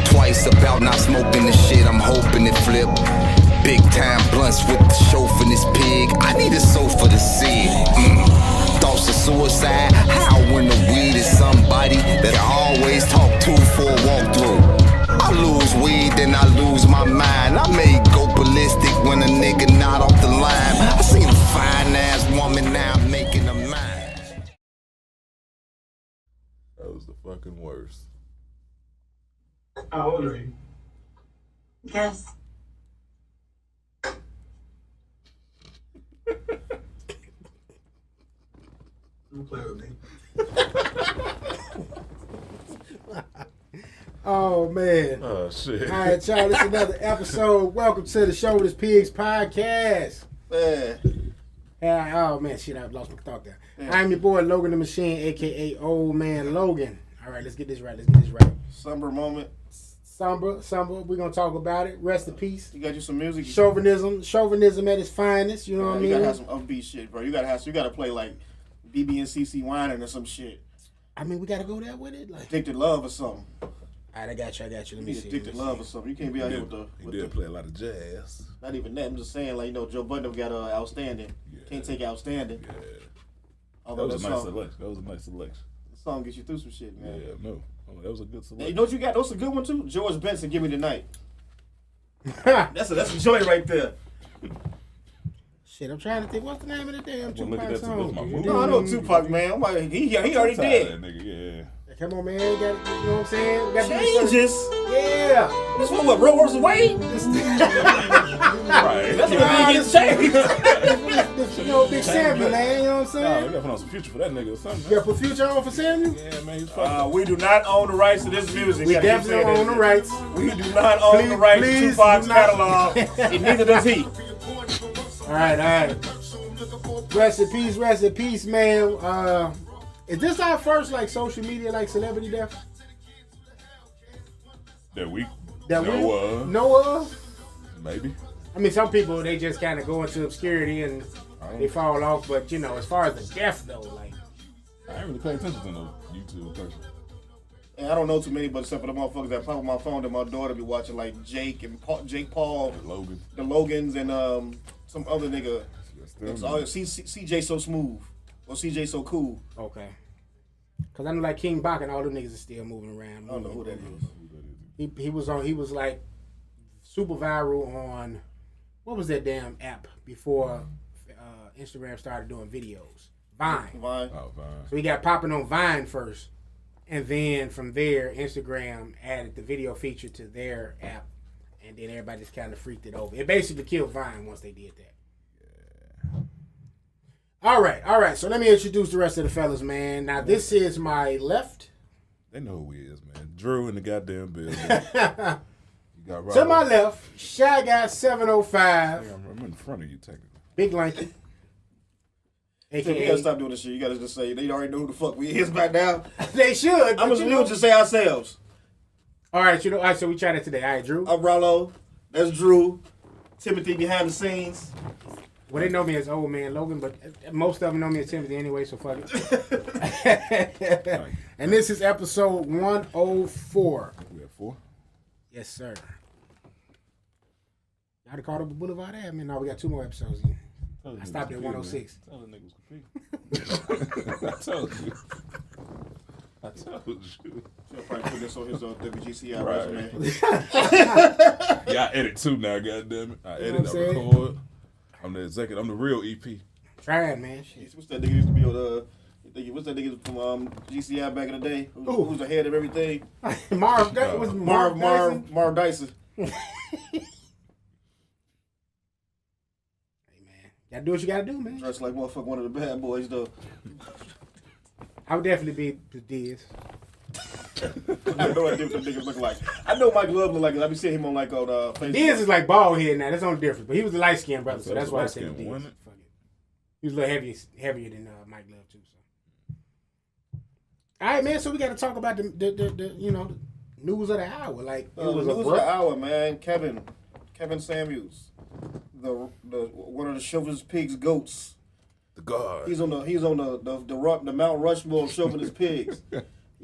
twice about not smoking the shit. I'm hoping it flip. Big time blunts with the Shovanist Pig. I need a sofa to see it. Thoughts of suicide. How when the weed is somebody that I always talk to for a walkthrough. I lose weed, then I lose my mind. I may go ballistic when a nigga not off the line. I seen a fine ass woman, now I'm making a mind. That was the fucking worst. How old are you? Yes. Don't play with me. Oh, man. Oh, shit. All right, y'all. This is another episode. Welcome to the Shovanist Pigs Podcast. Man. Oh, man. Shit, I lost my thought there. I'm your boy, Logan the Machine, a.k.a. Old Man Logan. All right, let's get this right. Somber moment. Somber. We're going to talk about it. Rest in peace. You got you some music. Chauvinism at its finest. You know what I mean? You gotta have some upbeat shit, bro. You gotta play like BB and CC whining or some shit. I mean, we got to go there with it. Like, Addicted Love or something. all right, I got you. Let me see. Addicted Love or something. You can't be out here He did play a lot of jazz. Not even that. I'm just saying, like, Joe Budden got Outstanding. Yeah. Can't take Outstanding. Yeah. Although That was a nice selection. The song gets you through some shit, man. Yeah, no. Oh, that was a good selection. Hey, you know what you got? That's a good one too. George Benson, Give Me the Night. That's a joint right there. Shit, I'm trying to think. What's the name of the damn Well, look at Tupac that, song? that's my movie. No, I know Tupac, man. I'm like, he already did. That nigga, yeah. Come on, man. You know what I'm saying? We got Changes. Yeah. This one, what, Roe vs. Wade? Right. That's what he changed. Big Samuel, man. You know what I'm Nah, saying? we gotta put on some future for that nigga or something. You got to put future on for Samuel? Yeah, man, he's fucking. We do not own the rights to this music. We Gotta keep definitely saying own that. the rights. We do not own the rights to please Tupac's do not. catalog, and neither does he. All right. Rest in peace, man. Is this our first, like, social media, like, celebrity death? That week. That we Noah. know of? Maybe. I mean, some people, they just kind of go into obscurity and they fall off. But, as far as the death, though, like... I ain't really paying attention to no YouTube person. And I don't know too many, but except for the motherfuckers that pop on my phone that my daughter be watching, like Jake Paul, Logan. the Logans, and some other nigga. Still CJ So Smooth or CJ So Cool. Okay. Because I know, like, King Bach and all them niggas are still moving around. I don't know who that is. He was like super viral on, what was that damn app before Instagram started doing videos? Vine. Oh, fine. So he got popping on Vine first, and then from there Instagram added the video feature to their app, and then everybody just kind of freaked it over. It basically killed Vine once they did that. Yeah. All right. So let me introduce the rest of the fellas, man. Now this is my left. They know who he is, man. Drew in the goddamn building. You got To my left, Shy Guy 705. I'm in front of you, technically. Big Lanky. We gotta stop doing this shit. You gotta just say they already know who the fuck we is by now. They should. I'm gonna just say ourselves. All right, so we tried it today. All right, Drew. I'm Rollo. That's Drew. Timothy behind the scenes. Well, they know me as Old Man Logan, but most of them know me as Timothy anyway, so fuck it. And this is episode 104. We have 4? Yes, sir. Y'all caught up with Boulevard Ave. No, we got 2 more episodes in. I stopped at 106. Tell the niggas compete. I told you. He'll probably put this on his WGCI Right. resume. Yeah, I edit too now, goddammit. I You know edit, what I'm I saying? record. I'm the executive. I'm the real E EP. Trying, man. Shit. What's that nigga used to be on what's that nigga from GCI back in the day? Who's the head of everything? Marv Dyson. Marv Dyson. Hey, man. Gotta do what you gotta do, man. Dressed like motherfucker one of the bad boys though. I would definitely be the Diz. I have no idea what the niggas look like. I know Mike Love look like. I be seeing him on Facebook. Diz is like bald head now. That's the only difference. But he was a light skinned brother, so that's why I said light-skinned, Diz. wasn't it? Fuck it. He was a little heavier than Mike Love too. So. All right, man. So we got to talk about the the news of the hour. Like it was news of the hour, man. Kevin Samuels, the one of the Shovanist Pigs goats. The God. He's on the Mount Rushmore of Shovanist Pigs.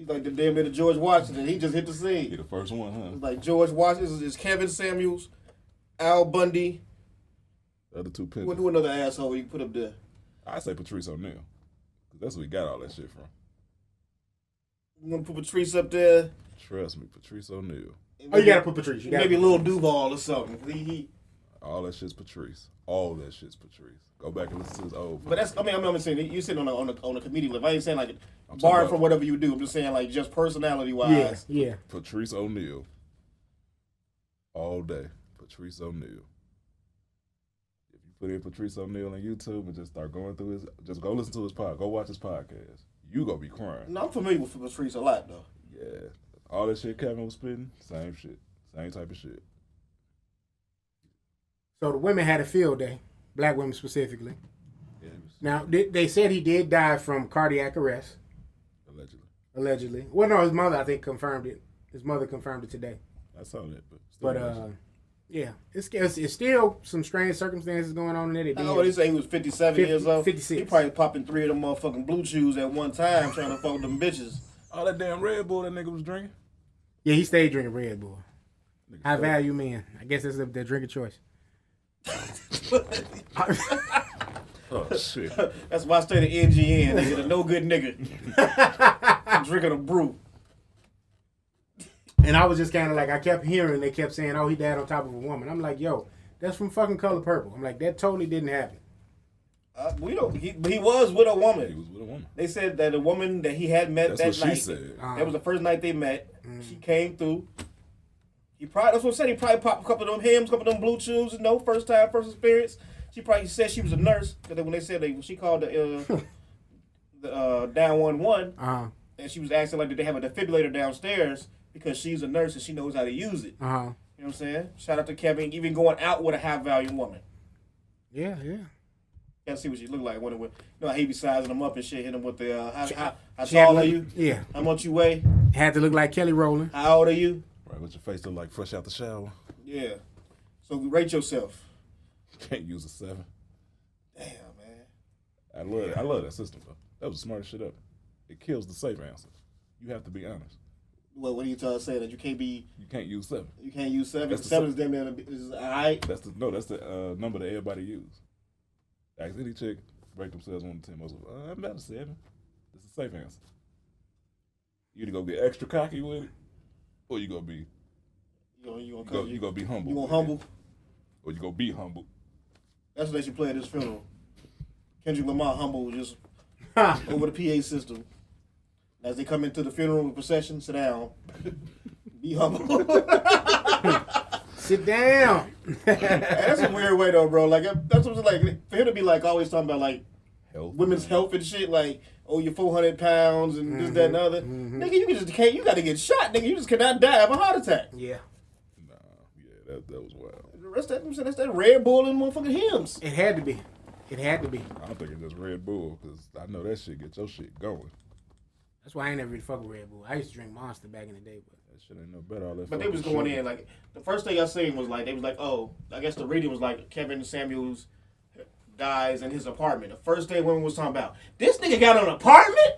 He's like the damn near the George Washington. He just hit the He scene. the first one, huh? Like George Washington is Kevin Samuels, Al Bundy. The other two What pictures. do another asshole you put up there? I say Patrice O'Neal. Cause that's where we got all that shit from. You want to put Patrice up there? Trust me, Patrice O'Neal. Oh, you gotta put Patrice. You gotta Maybe put Lil Patrice. Duval or something. All that shit's Patrice. All that shit's Patrice. Go back and listen to his old. But that's, I'm saying, you sitting on a comedian level. I ain't saying like I'm talking barring about- from whatever you do. I'm just saying like just personality wise. Yeah. Patrice O'Neal. All day. Patrice O'Neal. If you put in Patrice O'Neal on YouTube and just start going through just go listen to his podcast. Go watch his podcast. You gonna be crying. No, I'm familiar with Patrice a lot though. Yeah. All that shit Kevin was spitting, same shit. Same type of shit. So the women had a field day, black women specifically. Yeah, he was Now they said he did die from cardiac arrest, allegedly. Well, no, his mother I think confirmed it. His mother confirmed it today. I saw that, but still But allegedly. yeah, it's still some strange circumstances going on in there. They I know what they did. say he was 57 years old. 56. He probably popping 3 of them motherfucking blue chews at one time trying to fuck with them bitches. all that damn Red Bull that nigga was drinking. Yeah, he stayed drinking Red Bull. Nigga High stayed- value man. I guess that's their drink of choice. Oh shit. That's why I stay the NGN. Nigga, the no good nigga. Drinking a brew. And I was just kind of like, I kept hearing, they kept saying, oh, he died on top of a woman. I'm like, yo, that's from fucking Color Purple. I'm like, that totally didn't happen. We don't. He was with a He woman. was with a woman. They said that a woman that he had met That's that what night. she said. That was the first night they met. She came through. He probably, that's what I said. He probably popped a couple of them hymns, a couple of them blue chews. First time, first experience. She probably said she was a nurse. Because when they said she called the 911, and she was asking like, did they have a defibrillator downstairs? Because she's a nurse and she knows how to use it. You know what I'm saying? Shout out to Kevin, even going out with a high value woman. Yeah. Gotta see what she look like. When you know how he be sizing them up and shit, hit them with the how She had tall to are look- you? Yeah. How much you weigh? Had to look like Kelly Rowland. How old are you? Right, what your face look like fresh out the shower. Yeah. So rate yourself. Can't use a 7. Damn, man. I love that system though. That was the smartest shit ever. It kills the safe answer. You have to be honest. What are you trying to say? That you can't use 7. you can't use 7? That's the 7 is damn near is alright. That's the number that everybody use. Ask any chick, break themselves 1 to 10. Most of them, I'm about a 7. It's a safe answer. You either go get extra cocky with it, or you gonna be You gonna be humble. You gonna humble? Or you gonna be humble. That's what they should play at this funeral. Kendrick Lamar humble just over the PA system. As they come into the funeral procession, sit down. Be humble. Sit down. That's a weird way though, bro. Like that's what it's like for him to be like always talking about like Health. women's health and shit. Like, oh, you're 400 pounds and this, that, and the other. Nigga, you gotta get shot. Nigga, you just cannot die of a heart attack. Yeah. Nah, yeah, that was wild. That's that Red Bull and motherfucking hymns. It had to be. It had to be. I don't think it's just Red Bull, because I know that shit get your shit going. That's why I ain't never really fuck with Red Bull. I used to drink Monster back in the day, but That shit ain't no better. All that But they fucking was going sugar. in like the first thing I seen was like they was like, oh, I guess the reading was like Kevin Samuels dies in his apartment. The first thing women was talking about, this nigga got an apartment.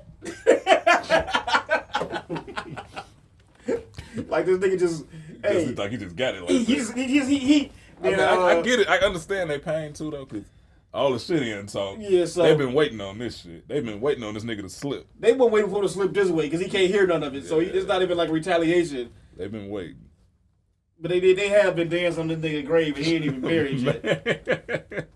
Like this nigga just hey, Like he just got it. Like he I, mean, I get it. I understand their pain too, though, because all the shit in talk. Yeah, so they've been waiting on this shit. They've been waiting on this nigga to slip. They been waiting for him to slip this way because he can't hear none of it. So it's not even like retaliation. They've been waiting. But they have been dancing on this nigga grave and he ain't even buried yet.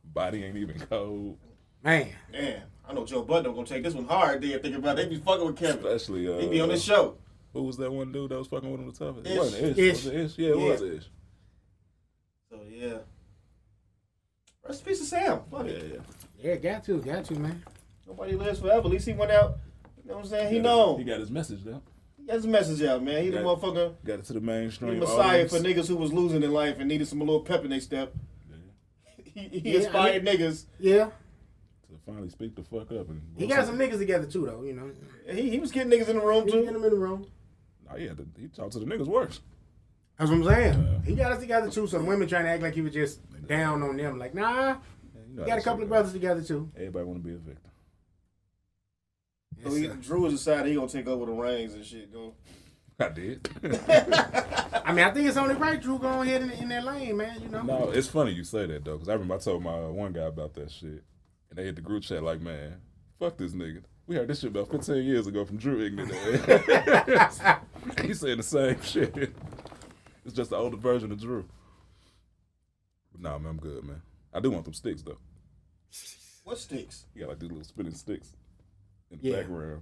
Body ain't even cold. man, Damn, I know Joe Budden gonna take this one hard. There, thinking about it. They be fucking with Kevin. Especially He be on this show. Who was that one dude that was fucking with him the toughest? Ish. It wasn't Ish. Ish. Was it Ish? Yeah, it was Ish. So yeah. Rest in peace to Sam. Fuck it. yeah, got to, man. Nobody lives forever. At least he went out. You know what I'm saying? He He known. got his message though. He got his message out, man. He the Got- motherfucker. Got it to the He mainstream. the messiah audience. for niggas who was losing in life and needed some little pep in their step. He Yeah, inspired niggas. Yeah, To finally speak the fuck up. And he got some niggas together too, though. You know, He was getting niggas in the room he too. get them in the room. Nah, he talked to the niggas worse. That's what I'm saying. He got us together too. So the women trying to act like he was just down on them. Like, nah, You know he got how a that couple shit of go. brothers together too. Everybody want to be a victim. Yes, So sir. Drew has decided he gonna take over the reins and shit. Go. I did. I mean, I think it's only right Drew go ahead in that lane, man. You know. No, it's funny you say that though, because I remember I told my one guy about that shit, and they hit the group chat like, man, fuck this nigga. We heard this shit about 15 years ago from Drew ignorant. He said the same shit. It's just the older version of Drew. But nah, man, I'm good, man. I do want them sticks though. What sticks? You got like these little spinning sticks in the background.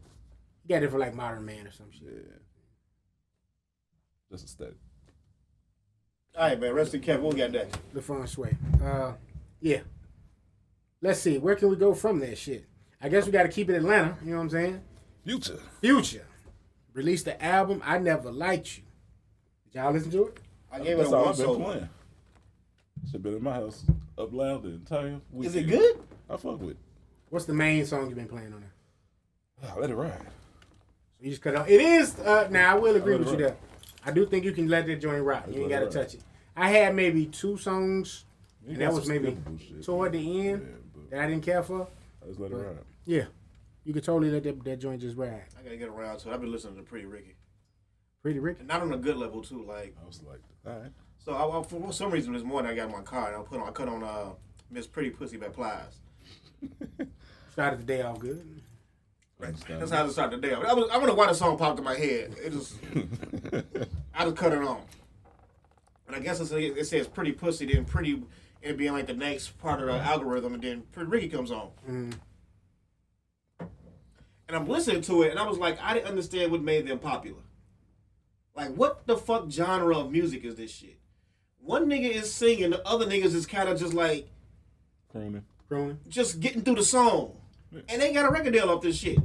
You got it for like Modern Man or some shit. Yeah. Just a static. All right, man. Rest in Kevin. What we got next? The fun sway. Yeah. Let's see. Where can we go from that shit? I guess we got to keep it Atlanta. You know what I'm saying? Future released the album I Never Liked You. Did y'all listen to it? I gave it That's a all one I've been so. playing. Should been in my house up loud the entire week. Is it good? I fuck with it. What's the main song you've been playing on there? Let it ride. So you just cut it off. It is. Now I will agree Let it with you ride. there. I do think you can let that joint rock. You ain't got to touch it. I had maybe 2 songs, and that was maybe toward the end that I didn't care for. I just let it ride. Yeah, you could totally let that joint just ride. I gotta get around to it. I've been listening to Pretty Ricky, Pretty Ricky. and not on a good level too. Like, I was like, all right. so I for some reason this morning I got in my car and I cut on Miss Pretty Pussy by Plies. Started the day off good. That's how I started the day. I don't know why the song popped in my head. It just I just cut it on, and I guess it says Pretty Pussy, then Pretty, and being like the next part of the algorithm, and then Pretty Ricky comes on. Mm. And I'm listening to it, and I was like, I didn't understand what made them popular. Like, what the fuck genre of music is this shit? One nigga is singing, the other niggas is kind of just like, Crooning. just getting through the song. And they got a record deal off this shit.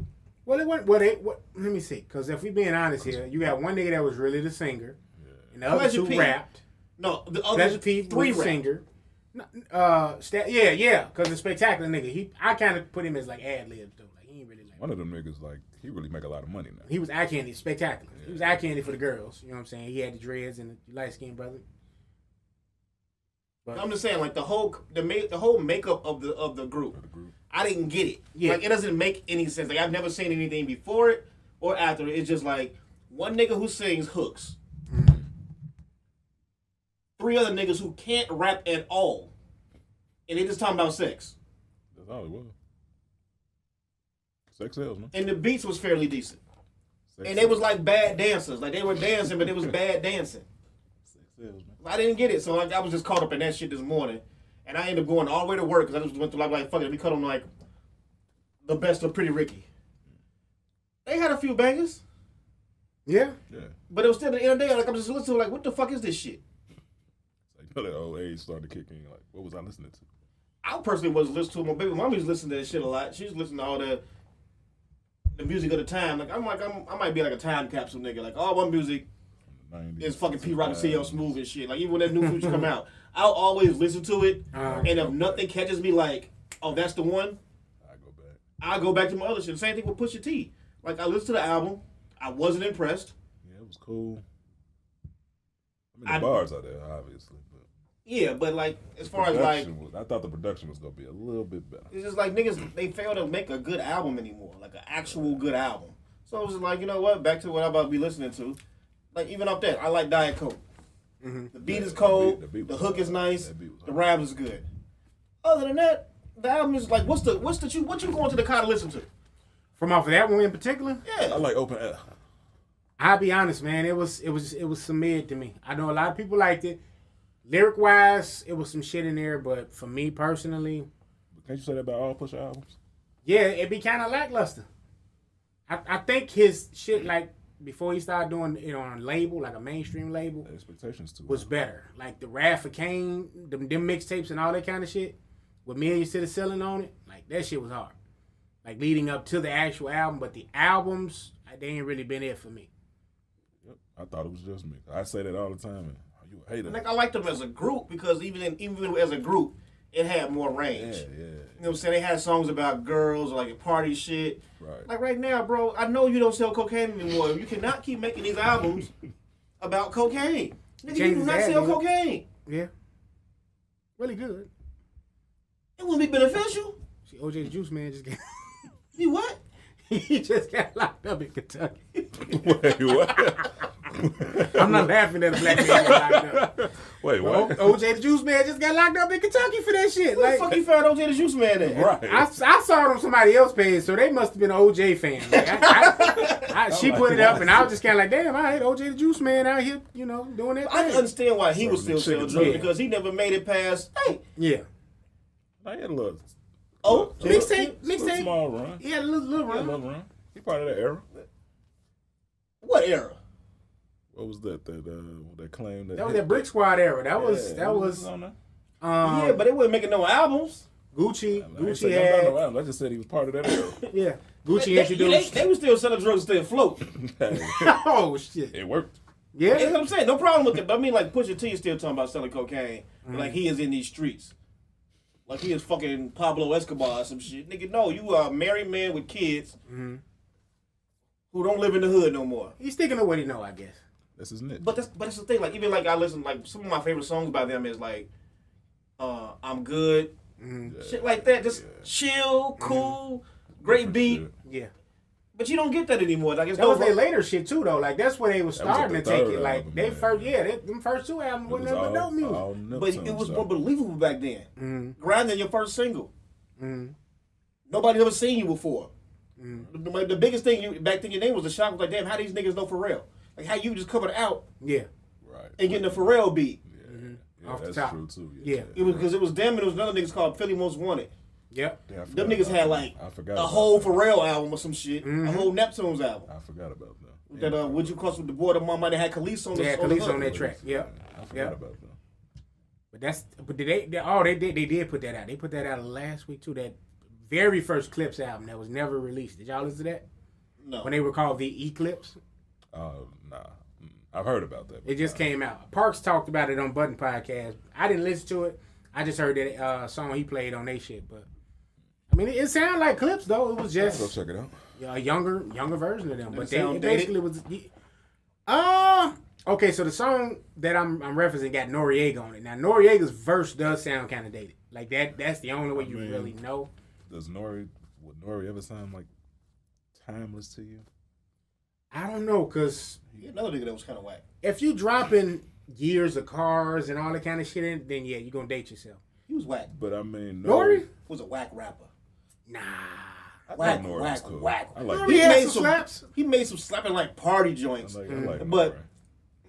Well, it went. Let me see. Because if we being honest here, you got one nigga that was really the singer, and the other Pleasure 2 P. rapped. No, the other Pleasure P 3 was the rap. singer. Because the spectacular nigga. I kind of put him as like ad libs though. Like he ain't really like. One of them niggas, like, he really make a lot of money now. He was eye candy, spectacular. He was eye candy for the girls. You know what I'm saying? He had the dreads and the light skinned brother. But I'm just saying, like the whole makeup of the group. I didn't get it. Yeah. Like it doesn't make any sense. Like I've never seen anything before it or after it. It's just like one nigga who sings hooks. 3 other niggas who can't rap at all. And they just talking about sex. That's all it was. Sex sells, man. And the beats was fairly decent. Sex And they was like bad dancers. Like they were dancing, but it was bad dancing. Sex sells, man. I didn't get it. So like I was just caught up in that shit this morning. And I ended up going all the way to work because I just went through like fuck it, we cut on like the best of Pretty Ricky. They had a few bangers. yeah, Yeah. But it was still at the end of the day, like I'm just listening to like, what the fuck is this shit? It's like, you know, that old age started to kick in. Like, what was I listening to? I personally wasn't listening to it. My baby mama used to listen to that shit a lot. She's listening to all the music of the time. Like I might be like a time capsule nigga. Like all my music 90s, is fucking P Rock and CL Smooth and shit. Like even when that new Future come out, I'll always listen to it. And if nothing catches me, like, oh, that's the one, I go back. I'll go back to my other shit. Same thing with Pusha T. Like I listened to the album, I wasn't impressed. Yeah, it was cool. I mean, the bars are there, obviously. But Yeah, but like as far as like, I thought the production was gonna be a little bit better. it's just like niggas, they fail to make a good album anymore, like an actual good album. So it was like, you know what? Back to what I'm about to be listening to. Like even up that, I like Diet Coke. The beat is cold. the beat The was hook is hard. nice. That beat was The hard. rap is good. Other than that, the album is like, what you going to the car to listen to? from off of that one in particular. Yeah, I like open air. I'll be honest, man. It was some mid to me. I know a lot of people liked it. Lyric wise, it was some shit in there, but for me personally, Can't you say that about all Pusha albums? yeah, it be kind of lackluster. I think his shit, like before he started doing it on a label, like a mainstream label, The expectations too was better. Like the Wrath of Cain, them mixtapes and all that kind of shit, with Million City Selling on it, like that shit was hard. Like leading up to the actual album, but the albums, they ain't really been it for me. Yep. I thought it was just me. I say that all the time. And you a hater. like I liked them as a group because even as a group, it had more range. Yeah. You know what I'm saying? They had songs about girls, or like party shit. Right. Like right now, bro, I know you don't sell cocaine anymore. You cannot keep making these albums about cocaine. Nigga, you do Changes not that, sell nigga. cocaine. Yeah, really good. It wouldn't be beneficial. See, OJ the Juice Man just got You what? He just got locked up in Kentucky. Wait, what? I'm not laughing at a black man got locked up. Wait, what? OJ the Juice Man just got locked up in Kentucky for that shit. Where the fuck you found OJ the Juice Man at? Right. I saw it on somebody else's page, so they must have been an OJ fan. Like, she put it up, and I was just kind of like, damn, all right, OJ the Juice Man out here, you know, doing that I thing. understand why he was still selling drugs, Yeah. because he never made it past, hey, Yeah. I had a little Mixtape. small run. He had a little Yeah, a run. little run. He part of that era. what era? What was that? That claim that That was that Brick Squad era. That was on there. Yeah, but they wasn't making no albums. Gucci I had I just said he was part of that era. yeah. Gucci introduced. They were still selling drugs, stay afloat. Hey, Oh shit. it worked. That's Yeah. what I'm saying. No problem with it. I mean, like, Pusha T is still talking about selling cocaine. Like, he is in these streets. Like, he is fucking Pablo Escobar or some shit. Nigga, no, you are a married man with kids who don't live in the hood no more. He's sticking to what he know, I guess. That's his niche. But that's the thing. Like, even like I listen, like, some of my favorite songs by them is like, I'm Good. Shit like that. Just chill, cool, great beat. Yeah. But you don't get that anymore. Like, it's That was no- their later shit too, though. Like that's when they was That was starting at to the take third it. Like album, they man. first, them first two albums wasn't nothing but dope music. But it was more believable back then. Grind than your first single. Mm-hmm. Nobody ever seen you before. The biggest thing back then, your name was the shock. Was like, damn, how these niggas know Pharrell? Like, how you just covered out Yeah. Right. and getting the Pharrell beat? Yeah, Off the that's top. true too. Yeah. It was because it was them and it was another niggas called Philly Most Wanted. Yep. Yeah, I forgot Them niggas about had that. like I forgot a about whole that. Pharrell album or some shit, a whole Neptunes album. I forgot about that. That Would You Cross with the Boy? The mama that had Khalees on the Yeah, on the Khalees hook. on that track. Yep. I forgot Yep. about that. But they did put that out. They put that out last week too. That very first Clips album that was never released. Did y'all listen to that? No. When they were called the Eclipse. Oh, nah. I've heard about that. It just came out. Parks talked about it on Button Podcast. I didn't listen to it. I just heard that song he played on they shit. But I mean, it sounded like Clips though. It was just Go check it out. a younger version of them. But sound it basically was. Okay, so the song that I'm referencing got Noriega on it. Now Noriega's verse does sound kind of dated. Like that's the only way you really know. Would Nori ever sound like timeless to you? I don't know, cause Another nigga that was kind of whack. if you dropping years of cars and all that kind of shit in, then yeah, you're gonna date yourself. He was whack. But I mean, Nori? Was a whack rapper. Nah. I Whack, think Nori whack, was cool. whack. I like Nori that. had made some some- slaps. He made some slapping like party joints. I like But Nori.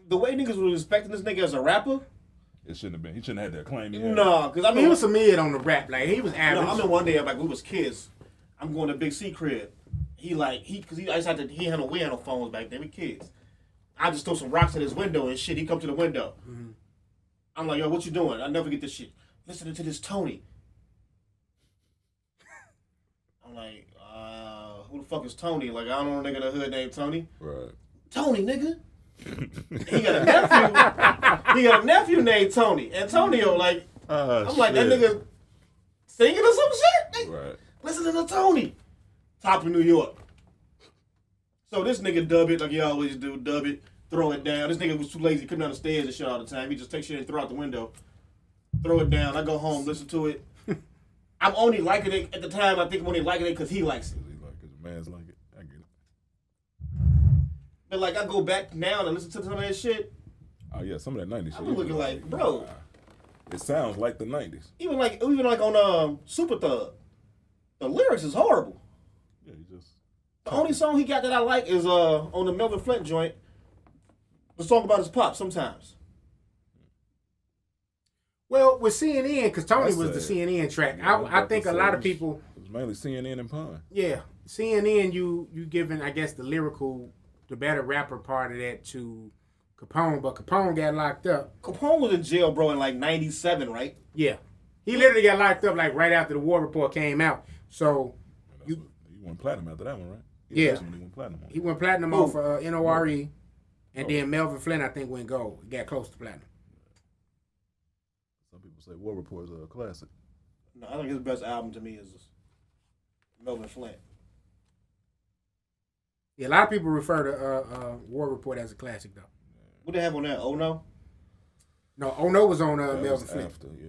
the way niggas was expecting this nigga as a rapper, It shouldn't have been. He shouldn't have had that claim. He had. no, because I I mean, mean, he was some mid on the rap. Like he was average. I remember one day, like we was kids. I'm going to Big C crib. Because I just had to. We had no phones back then. We kids. I just throw some rocks at his window and shit. He come to the window. I'm like, yo, what you doing? I never get this shit. Listening to this Tony. I'm like, who the fuck is Tony? Like, I don't know a nigga in the hood named Tony. Right. Tony, nigga. He got a nephew. He got a nephew named Tony. Antonio, like, I'm like, that nigga singing or some shit? Right. Listening to Tony. Top of New York. So this nigga dub it like he always do, dub it, throw it down. This nigga was too lazy, couldn't understand and shit all the time. He just take shit and throw out the window. Throw it down. I go home, listen to it. I'm only liking it at the time. I think I'm only liking it because he likes it. He like it. The man's like it. I get it. But like I go back now and listen to some of that shit. Oh yeah, some of that 90s shit. I'm looking like, bro. It sounds like the 90s. Even like on Super Thug, the lyrics is horrible. Yeah, you just. The only song he got that I like is on the Melvin Flint joint. The song about his pop sometimes. Well, with CNN, because Tony That's was the sad. CNN track. Yeah, I think a lot of people, It was mainly CNN and Pun. yeah, CNN, you giving, I guess, the better rapper part of that to Capone, but Capone got locked up. Capone was in jail, bro, in like 97, right? Yeah. He literally got locked up like right after the war report came out. So He went platinum after that one, right? Yeah. That's when he went platinum. he went platinum Who? off NORE, and then Melvin Flint, I think, went gold. He got close to platinum. Some people say War Report is a classic. No, I think his best album to me is Melvin Flint. Yeah, a lot of people refer to War Report as a classic, though. What they have on that? Oh no. No, Oh No was on That Melvin was Flint. after, yeah.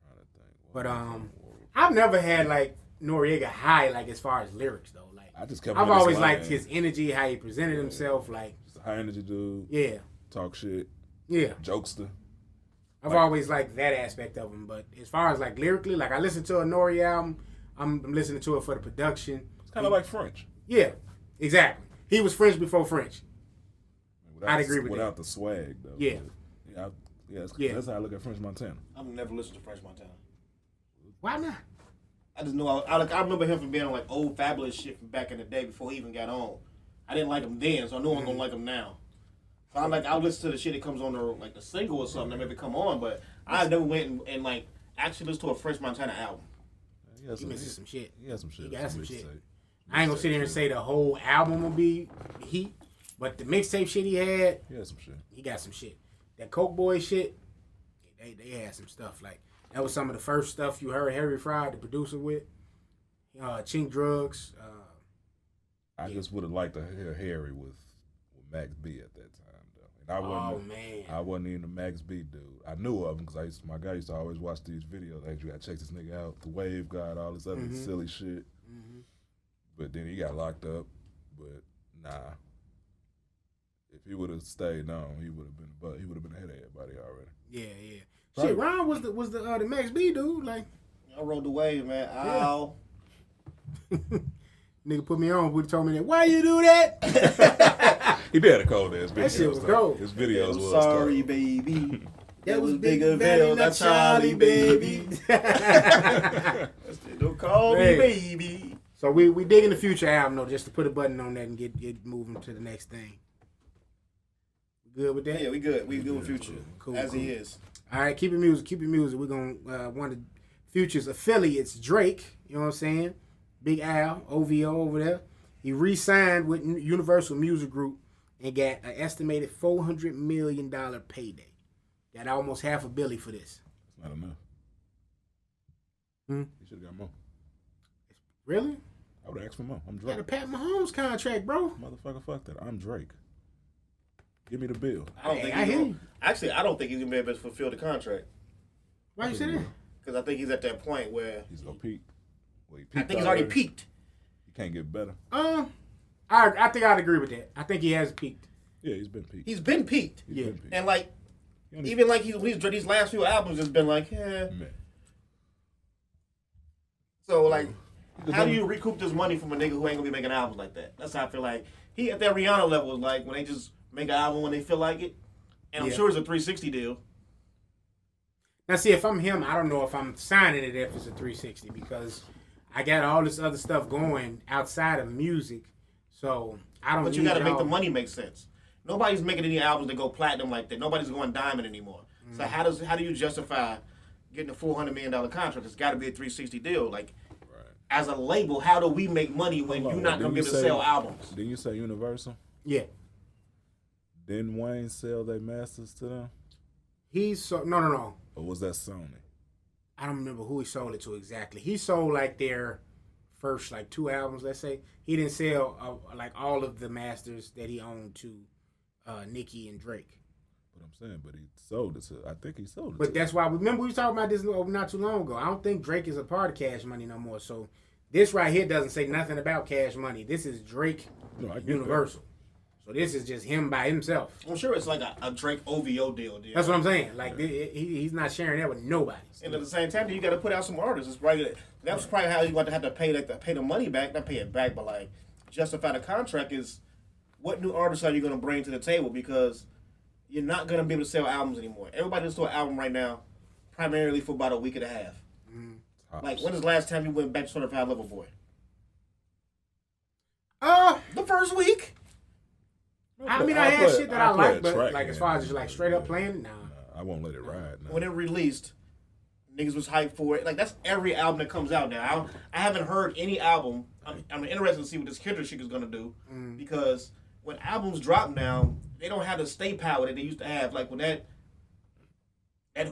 I'm trying to think. But War Report. I've never had like Noriega high, like as far as lyrics though. Like I've always liked his energy, how he presented himself. Like just a high energy dude. Yeah. Talk shit. Yeah. Jokester. I've always liked that aspect of him, but as far as like lyrically, like I listen to a Nori album, I'm listening to it for the production. It's kind of like French. Yeah, exactly. He was French before French. I'd agree with that. Without the swag, though. Yeah. That's how I look at French Montana. I've never listened to French Montana. Why not? I just know I remember him from being on like old Fabulous shit from back in the day before he even got on. I didn't like him then, so I know I'm gonna like him now. So I'll listen to the shit that comes on the single or something that maybe come on, but I never went and like actually listened to a French Montana album. He misses some shit. He has some shit. He got some shit. I ain't gonna sit here and say the whole album will be heat, but the mixtape shit he had, he had some shit. He got some shit. That Coke Boy shit, they had some stuff. Like that was some of the first stuff you heard Harry Fry, the producer, with. Chink Drugs. I just would have liked to hear Harry with Max B at that time, though. And I wasn't even a Max B dude. I knew of him because my guy used to always watch these videos. Like, you gotta check this nigga out, the Wave God, all this other silly shit. Mm-hmm. But then he got locked up. But nah, if he would have stayed on, he would have been ahead of everybody already. Yeah. Right. Shit, Ron was the Max B dude. Like, I rode the wave, man. Ow. Nigga put me on. Would told me that. Why you do that? He did a cold ass video. That shit was cold. His videos was sorry, cold. baby. That was bigger than that Charlie, baby. Don't call me baby. So we dig in the Future album though, just to put a button on that and get moving to the next thing. We good with that? Yeah, we good. We good with Future. Cool. He is. All right, keep it music. We're gonna one of Future's affiliates, Drake. You know what I'm saying? Big Al, OVO over there. He re-signed with Universal Music Group and got an estimated $400 million payday. Got almost half a billy for this. That's not enough. He should have got more. Really? I would ask for more. I'm Drake. Got a Pat Mahomes contract, bro. Motherfucker, fuck that. I'm Drake. Give me the bill. I don't think he's gonna be able to fulfill the contract. Why you say that? Because I think he's at that point where he's gonna peak. Well, I think he's already peaked. He can't get better. I think I'd agree with that. I think he has peaked. Yeah, he's been peaked. He's been peaked. And like, even like these last few albums has been like, Man. So like, how do you recoup this money from a nigga who ain't gonna be making albums like that? That's how I feel like he at that Rihanna level is like when they just make an album when they feel like it, and I'm sure it's a 360 deal. Now, see, if I'm him, I don't know if I'm signing it if it's a 360 because I got all this other stuff going outside of music, so I don't. But you got to make the money make sense. Nobody's making any albums that go platinum like that. Nobody's going diamond anymore. So how do you justify getting a $400 million contract? It's got to be a 360 deal. Like, as a label, how do we make money when you're not going to be able to sell albums? Didn't you say Universal? Yeah. Didn't Wayne sell their masters to them? No. Or was that Sony? I don't remember who he sold it to exactly. He sold like their first like 2 albums, let's say. He didn't sell like all of the masters that he owned to Nicki and Drake. But I'm saying, but he sold it to. I think he sold it. But that's why remember we were talking about this not too long ago. I don't think Drake is a part of Cash Money no more. So this right here doesn't say nothing about Cash Money. This is Drake Universal. So this is just him by himself. I'm sure it's like a Drake OVO deal. That's what I'm saying. Like he's not sharing that with nobody. And at the same time, you got to put out some artists. It's probably that's probably how you want to have to pay the money back. Not pay it back, but like justify the contract is what new artists are you going to bring to the table because you're not going to be able to sell albums anymore. Everybody listens to an album right now, primarily for about a week and a half. Like when is the last time you went back to Certified Lover Boy? The first week. I mean, I had shit that I like, but like as far as just like straight up playing, nah. I won't let it ride. No. When it released, niggas was hyped for it. Like that's every album that comes out now. I haven't heard any album. I'm interested to see what this Kendrick shit is gonna do because when albums drop now, they don't have the stay power that they used to have. Like when that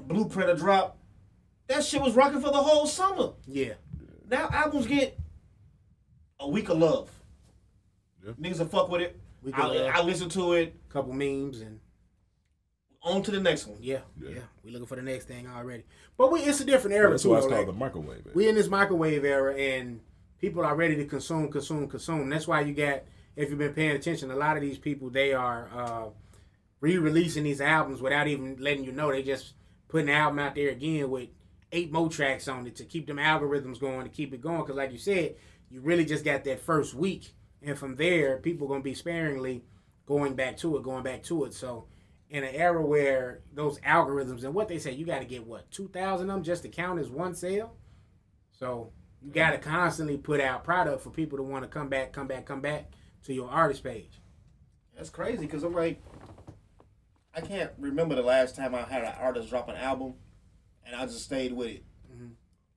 Blueprint drop, that shit was rocking for the whole summer. Yeah. Now albums get a week of love. Niggas will fuck with it. I listen to it. Couple memes and On to the next one. Yeah. We looking for the next thing already. But it's a different era That's too. why it's called the microwave. We in this microwave era, and people are ready to consume. That's why you got, if you've been paying attention, a lot of these people, they are re-releasing these albums without even letting you know. They just putting the album out there again with 8 more tracks on it to keep them algorithms going, to keep it going. Because like you said, you really just got that first week. And from there, people are going to be sparingly going back to it. So in an era where those algorithms and what they say, you got to get, 2,000 of them just to count as one sale? So you got to constantly put out product for people to want to come back to your artist page. That's crazy because I'm like, I can't remember the last time I had an artist drop an album and I just stayed with it. Mm-hmm.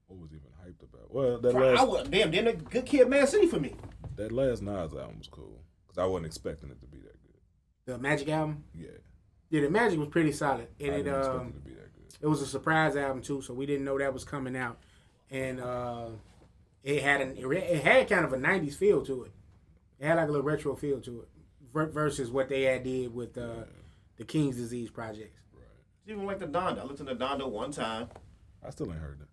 What was even hyped about? Well, then a Good Kid, Mad City for me. That last Nas album was cool because I wasn't expecting it to be that good. The Magic album? Yeah. Yeah, the Magic was pretty solid. And I didn't expect it to be that good. It was a surprise album too, so we didn't know that was coming out. And it had kind of a 90s feel to it. It had like a little retro feel to it versus what they had did with the King's Disease projects. Right. Even like the Donda. I listened to Donda one time. I still ain't heard that.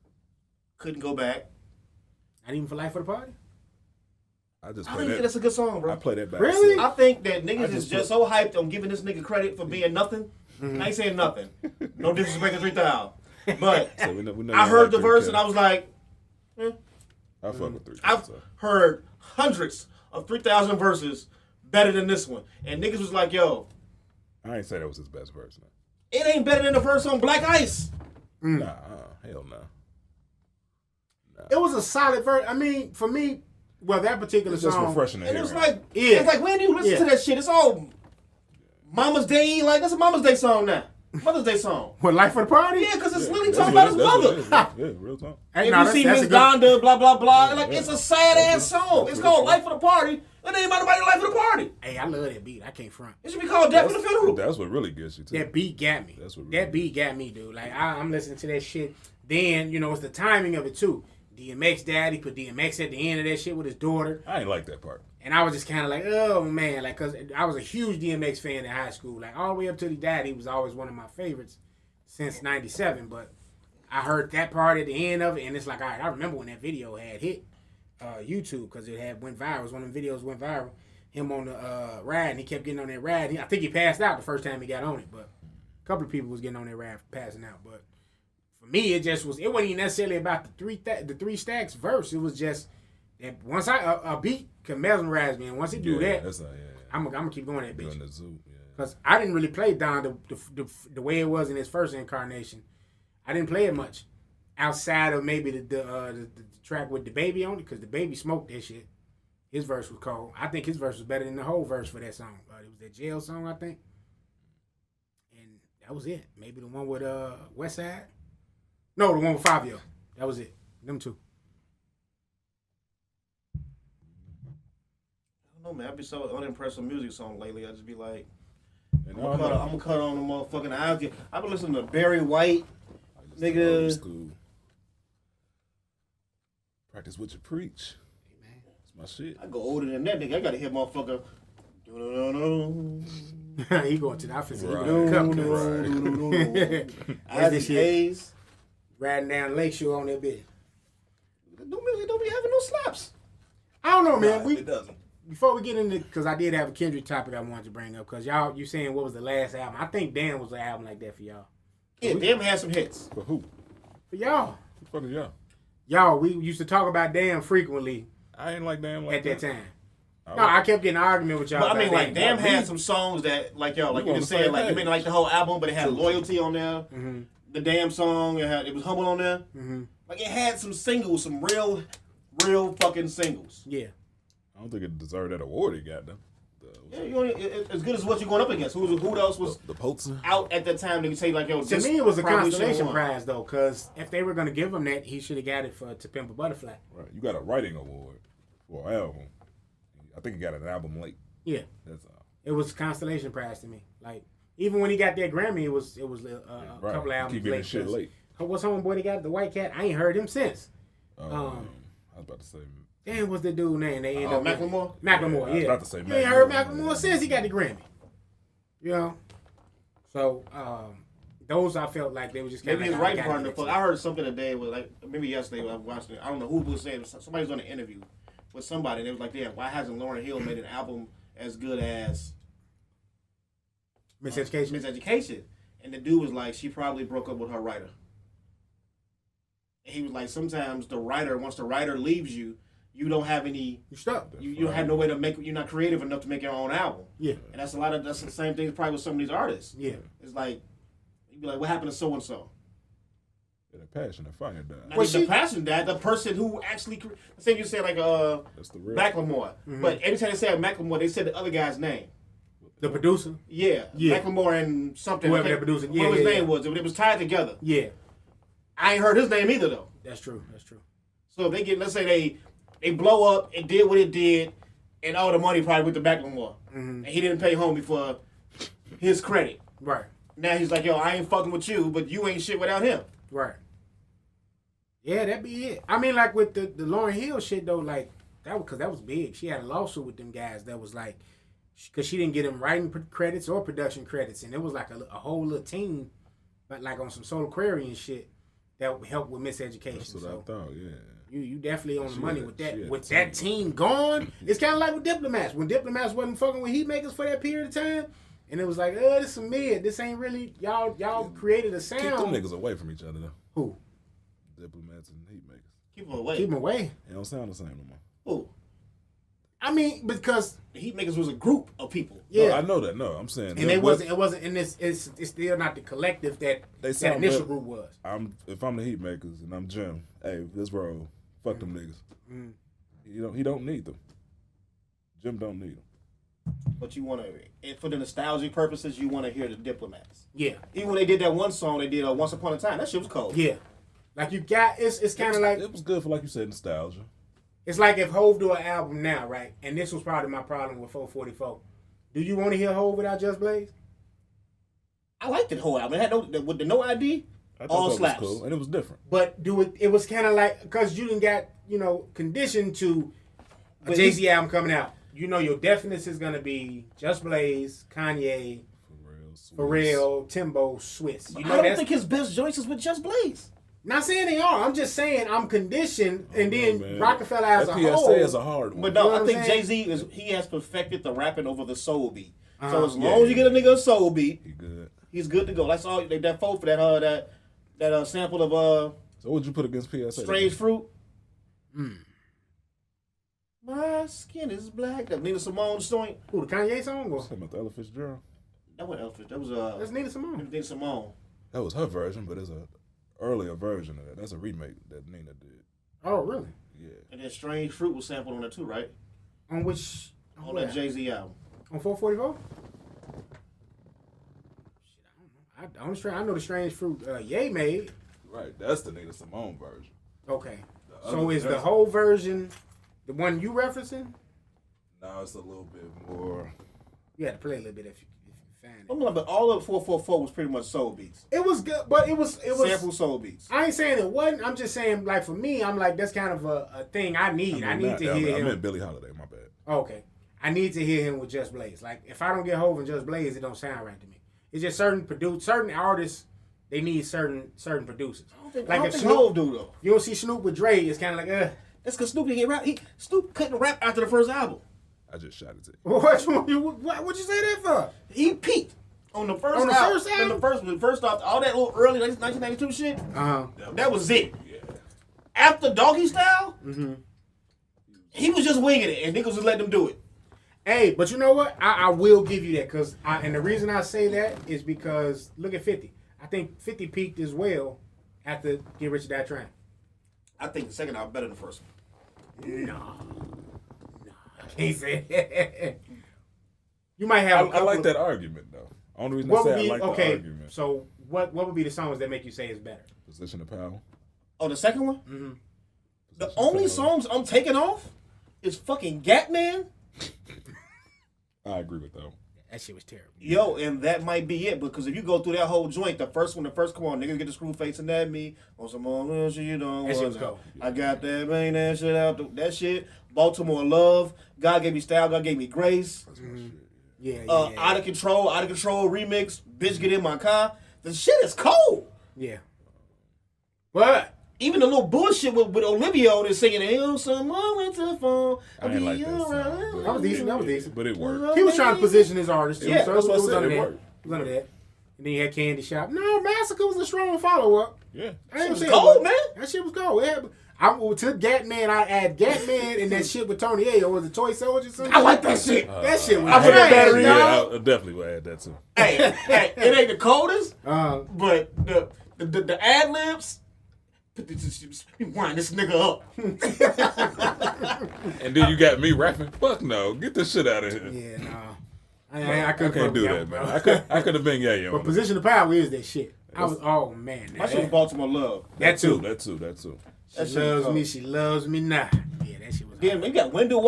Couldn't go back. Not even for Life of the Party? I think that's a good song, bro. I play that back. Really? I think that niggas is just so hyped on giving this nigga credit for being nothing. Mm-hmm. I ain't saying nothing. No disrespect to 3,000. But So we know I heard the verse and I was like, I fuck with 3,000. I've heard hundreds of 3,000 verses better than this one. And niggas was like, yo. I ain't say that was his best verse. No. It ain't better than the verse on Black Ice. Nah, hell no. Nah. It was a solid verse. I mean, for me, that particular It's just song. refreshing to And hear. it was like, it's like, when do you listen to that shit? It's all Mama's Day. Like, that's a Mama's Day song now. Mother's Day song. What, Life of the Party? Yeah, because it's literally talking about his mother. Yeah, real talk. Hey, If no, you see that's Miss a good- Donda, blah, blah, blah. Like, Yeah. it's a sad-ass song. It's called Life of the Party. It ain't about nobody Life of the Party. Hey, I love that beat. I can't front. It should be called Death in the Funeral. That's what really gets you too. That beat got me. That's what That beat got me, dude. Like, I'm listening to that shit. Then, it's the timing of it, too. DMX daddy put DMX at the end of that shit with his daughter. I ain't like that part. And I was just kind of like, oh, man. Like, because I was a huge DMX fan in high school. Like, all the way up till he died, he was always one of my favorites since 97. But I heard that part at the end of it, and it's like, all right, I remember when that video had hit YouTube because it had went viral. It was one of the videos went viral. Him on the ride, and he kept getting on that ride. I think he passed out the first time he got on it, but a couple of people was getting on that ride passing out. But for me, it wasn't even necessarily about the three stacks verse. It was just that once a beat can mesmerize me, and once he do that, I'm gonna keep going that bitch. Doing the zoo, Because I didn't really play Don the way it was in his first incarnation. I didn't play it much outside of maybe the track with the baby on it, because the baby smoked that shit. His verse was cold. I think his verse was better than the whole verse for that song. It was that jail song, I think. And that was it. Maybe the one with West Side. No, the one with Fabio. That was it. Them two. I don't know, man. I've been so unimpressed with music song lately. I just be like, And I'm gonna cut on the motherfucking album. I've been listening to Barry White, nigga. Old school. Practice what you preach. That's my shit. I go older than that, nigga. I gotta hear motherfucker. He going to the office. Isaac Hayes. Riding down Lakeshore on that bitch. New music don't be having no slaps. I don't know, man. It doesn't. Before we get into, because I did have a Kendrick topic I wanted to bring up, because you saying what was the last album? I think Damn was an album like that for y'all. Yeah, Damn had some hits. For who? For y'all. Who the fuck is y'all? Y'all, we used to talk about Damn frequently I ain't like Damn like at that time. No, I kept getting an argument with y'all. But I mean, about like, Damn had some songs that, like, yo, like you just said, like, you may not like the whole album, but it had Loyalty on there. Mm-hmm. The Damn song, it was Humble on there. Mm-hmm. Like, it had some singles, some real fucking singles. Yeah. I don't think it deserved that award it got though. Yeah, as good as what you're going up against. Who else was The Pulitzer? out at that time that you say, like, yo, To me, it was a constellation prize, though, because if they were going to give him that, he should have got it for To Pimp a Butterfly. Right. You got a writing award for an album. I think he got an album late. Yeah. That's all. It was a constellation prize to me. Like, even when he got that Grammy, it was a Right. couple albums Keep getting late. shit late. What's homeboy that got the White Cat? I ain't heard him since. I was about to say. Damn, what's the dude name? They ended up Macklemore? Macklemore, I was yeah. about to say You ain't heard Macklemore since he got the Grammy. You know? So those I felt like they were just maybe his writing partner. I heard something today was like maybe yesterday when I watched it. I don't know who was saying. Somebody was on an interview with somebody, and it was like, "Yeah, why hasn't Lauryn Hill made an album as good as Miseducation?" Miseducation, and the dude was like, "She probably broke up with her writer." And he was like, "Sometimes the writer, once the writer leaves you, you don't have any. You stuck. You don't have no way to make. You're not creative enough to make your own album. Yeah, and that's the same thing probably with some of these artists. Yeah, it's like you'd be like, what happened to so and so? The passion, the fire died. Well, the passion died. The person who actually, say you say like that's the real. Macklemore, but every time they say Macklemore, they said the other guy's name. The producer. Yeah, Macklemore and something. Whoever that producer. Whatever his name was, it was tied together. Yeah, I ain't heard his name either though. That's true. That's true. So if they get, let's say they blow up and did what it did, and all the money probably went to Macklemore, and he didn't pay homie for his credit. Right. Now he's like, yo, I ain't fucking with you, but you ain't shit without him. Right. Yeah, that'd be it. I mean, like with the Lauryn Hill shit though, like that was big. She had a lawsuit with them guys that was like, because she didn't get them writing credits or production credits, and it was like a whole little team, but like on some Soul Aquarian shit that helped with Miseducation. That's what so I thought. Yeah. You definitely on the money with that. With that team gone, it's kind of like with Diplomats. When Diplomats wasn't fucking with Heatmakers for that period of time, and it was like, this is mid. This ain't really y'all created a sound. Keep them niggas away from each other though. Who? Diplomats and Heatmakers. Keep them away. Keep them away. They don't sound the same no more. Who? I mean, because the Heatmakers was a group of people. Yeah, no, I know that. No, I'm saying, and it wasn't in this. It's still not the collective that that initial group was. If I'm the Heatmakers and I'm Jim, hey, this road, fuck them niggas. He don't need them. Jim don't need them. But you want to, for the nostalgic purposes, you want to hear the Diplomats. Yeah. Even when they did that one song, they did Once Upon a Time. That shit was cold. Yeah. Like you got, it's kind of like it was good for, like you said, nostalgia. It's like if Hove do an album now, right? And this was probably my problem with 444. Do you want to hear Hove without Just Blaze? I liked the whole album. It had with the No ID, all slaps. Was cool, and it was different. But it was kind of like, because you didn't got, conditioned to a Jay-Z album coming out. Your definites is going to be Just Blaze, Kanye, Pharrell, Timbo, Swiss. I don't think his best joints is with Just Blaze. Not saying they are. I'm just saying I'm conditioned, and then Rockefeller as a whole. PSA is a hard one. But no, I think Jay-Z he has perfected the rapping over the soul beat. So as long as you get a nigga a soul beat, he's good to go. That's all. That folk for that sample of So what'd you put against PSA? Strange Fruit. My skin is black. That Nina Simone joint. Who, the Kanye song? Or? Talking about the Ella Fitzgerald. That wasn't Ella Fitzgerald. That was that's Nina Simone. Nina Simone. That was her version, but there's a earlier version of that. That's a remake that Nina did. Oh, really? Yeah. And then Strange Fruit was sampled on that too, right? On which? On that Jay-Z album. On 444? Shit, I don't know. I know the Strange Fruit Ye made. Right, that's the Nina Simone version. Okay. So is the whole version the one you referencing? No, it's a little bit more. You had to play a little bit if you find it. No, but all of 444 was pretty much soul beats. It was good, but it was sample soul beats. I ain't saying it wasn't. I'm just saying, like, for me, I'm like, that's kind of a thing I need. I need to hear him. I meant Billie Holiday, my bad. Okay. I need to hear him with Just Blaze. Like, if I don't get Hove and Just Blaze, it don't sound right to me. It's just certain artists, they need certain producers. I don't think Hove do though. You don't see Snoop with Dre, it's kind of like, That's because Snoop didn't rap. Snoop couldn't rap after the first album. I just shot it to you. What'd you say that for? He peaked on the first album. On the first off, all that little early 1992 shit. That was it. Yeah. After Doggy Style, he was just winging it, and niggas was letting him do it. Hey, but you know what? I will give you that, and the reason I say that is because look at 50. I think 50 peaked as well after Get Rich or Die Trying. I think the second album better than the first one. No, I can't say that. You might have. I like that argument though. Only reason I say I like the argument. So what would be the songs that make you say it's better? Position of Power. Oh, the second one. Mm-hmm. The only songs I'm taking off is fucking Gatman. I agree with that. That shit was terrible. Yo, and that might be it, because if you go through that whole joint, the first come on, niggas get the screw face and that me on some more shit you don't want. I got that, bang that shit out, that shit. Baltimore Love, God gave me style, God gave me grace. Out of Control remix, Bitch Get In My Car. The shit is cold. Yeah. But even the little bullshit with Olivia on it singing, some moment to phone. I didn't like that song. That was decent. But it worked. He was trying to position his artist too. Yeah, so that's what I said. under It that. worked. It was under that. And then you had Candy Shop. No, Massacre was a strong follow-up. Yeah. It was cold, man. That shit was cold. To Gatman, I add Gatman and that shit with Tony Ayo. Was it Toy Soldier or something? I like that shit. That shit was I put that trash, battery in. dog. I definitely would add that too. Hey, it ain't the coldest, Uh-huh. but the ad libs. Wind this nigga up. And then you got me rapping. Fuck no, get this shit out of here. Yeah, no. I couldn't can't do that, man. I could have been Yayo. But Position of Power is that shit. Oh man. My shit was Baltimore Love. That too. That too. She loves me. She loves me not. Yeah, that shit was. Yeah, we got window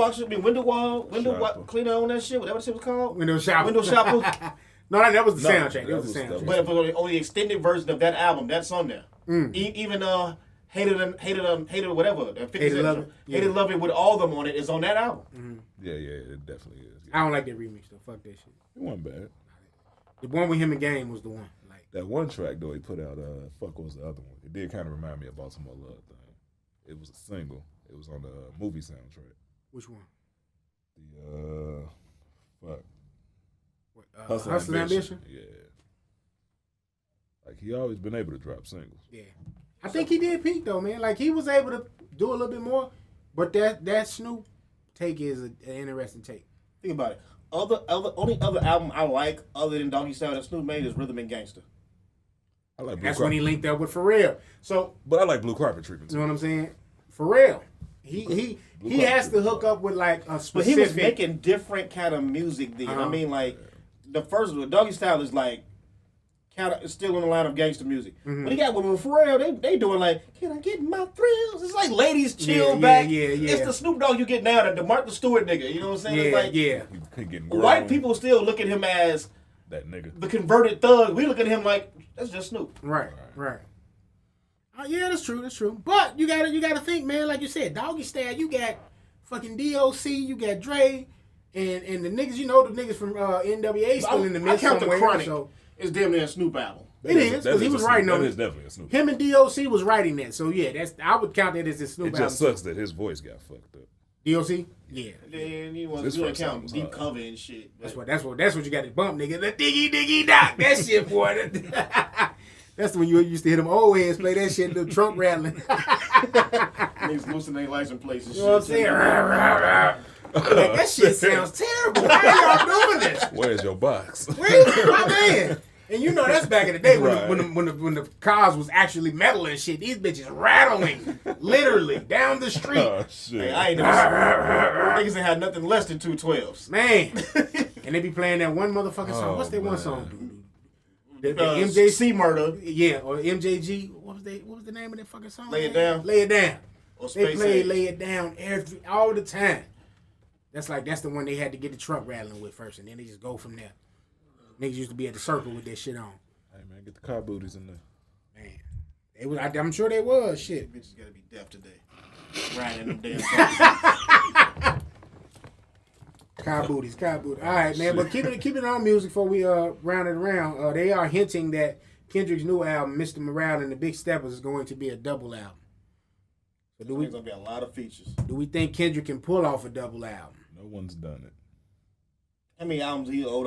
cleaner on that shit. Whatever that shit was called. Window shopper. Window shopper. No, that was the soundtrack. That was the soundtrack. But on the extended version of that album, that's on there. Even Hated whatever. Hated Love It. Yeah. Hated Love It with all of them on it is on that album. Yeah, it definitely is. I don't like that remix though. Fuck that shit. It wasn't bad. The one with him and Game was the one. Like that one track though he put out. What was the other one? It did kind of remind me of Baltimore Love thing. It was a single. It was on the movie soundtrack. Which one? The fuck. Hustle Ambition? Yeah. Like he always been able to drop singles. Yeah. I think he did peak though, man. Like he was able to do a little bit more, but that Snoop take is an interesting take. Think about it. Only other album I like other than Doggy Style that Snoop made is Rhythm and Gangster. I like Blue That's Carpet. when he linked up with Pharrell. So, but I like Blue Carpet treatment. You know what I'm saying? Pharrell. He has to hook up with like a specific. But he was making different kind of music then. I mean, like the first Doggy Style is like kind of still in the line of gangster music. But he got with Pharrell. They doing like, can I get my thrills? It's like ladies chill back. Yeah. It's the Snoop Dogg you get now, the Martha Stewart nigga. You know what I'm saying? Yeah, it's like white people still look at him as that nigga, the converted thug. We look at him like that's just Snoop. Right. Yeah, that's true. But you gotta think, man. Like you said, Doggy Style. You got fucking DOC. You got Dre, and the niggas. You know the niggas from NWA still in the mix somewhere. The Chronic. So it's damn near a Snoop album. It is because he was writing on it. That is definitely a Snoop. Him and DOC was writing that. So yeah, I would count that as a Snoop album. It just sucks that his voice got fucked up. DOC? Yeah. And you want to count deep cover and shit. That's what you got to bump, nigga. The diggy dock. That shit, boy. That's when you used to hear them old heads play that shit, the trunk rattling. Niggas loosen their license plates and shit. You know what I'm saying? Like, that shit sounds terrible. Why y'all doing this? Where's your box? Where's my man? And you know that's back in the day when the cars was actually metal and shit. These bitches rattling, literally down the street. Oh shit! Hey, I ain't never niggas ain't had nothing less than 212s. Man, and they be playing that one motherfucking song. What's that one song? The MJC Murder. Yeah, or MJG. What was the name of that fucking song? Lay It Down. Lay It Down. Or They play Age. Lay It Down all the time. That's the one they had to get the truck rattling with first, and then they just go from there. Niggas used to be at the circle with that shit on. Hey man, get the car booties in there. Man, I'm sure they was shit. Bitches gotta be deaf today. Riding them damn songs. Car booties. All right, man. But keep it on music before we round it around. They are hinting that Kendrick's new album, Mr. Morale and the Big Steppers, is going to be a double album. So There's gonna be a lot of features. Do we think Kendrick can pull off a double album? No one's done it. How many albums he owed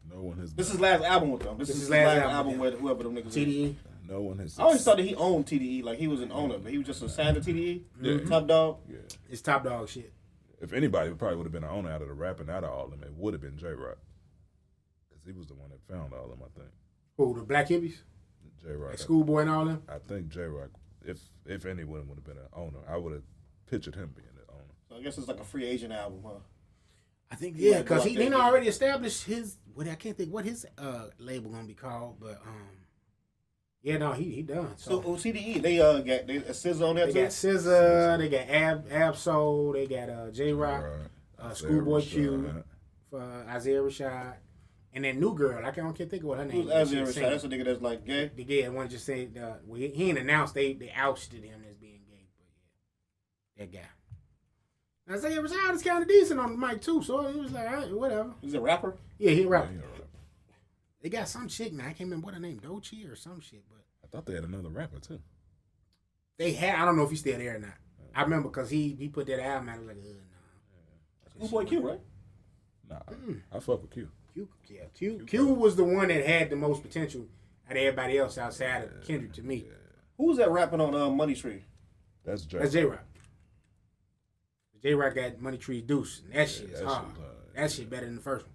No one has. This is his last album with them. This is his last album with whoever them niggas. TDE. No one has. I always thought that he owned TDE, like he was an owner, but he was just assigned to TDE. Yeah. Top Dog. Yeah. It's Top Dog shit. If anybody probably would have been an owner out of the rapping out of all of them, it would have been J-Rock. Because he was the one that found all of them, I think. Who, the Black Hippies? J-Rock. Like Schoolboy and all them? I think J-Rock, if anyone would have been an owner, I would have pictured him being the owner. So I guess it's like a free agent album, huh? I think, yeah, because he didn't already establish his, I can't think what his label going to be called, but, yeah, no, he done. So TDE, they got SZA on there too? They got SZA, they got Ab-Soul, they got J-Rock, Schoolboy Q, Isaiah Rashad, and then New Girl. I can't think of what her name is. Who's Isaiah Rashad? That's a nigga that's like gay? The gay one just said, he ain't announced they ousted him as being gay, but yeah, that guy. Isaiah Rashad is kind of decent on the mic too, so he was like, all right, whatever. He's a rapper? Yeah, he a rapper. Yeah, They got some chick now. I can't remember what her name, Doechii or some shit, but I thought they had another rapper too. they had. I don't know if he's still there or not. I remember because he put that album out. I was like, nah. Schoolboy Q, right? Nah, I fuck with Q. Q was the one that had the most potential out of everybody else outside of Kendrick to me. Who was that rapping on Money Tree? That's That's J-Rock. J-Rock got Money Tree's Deuce. And that shit is that hard. shit was hard. That shit better than the first one.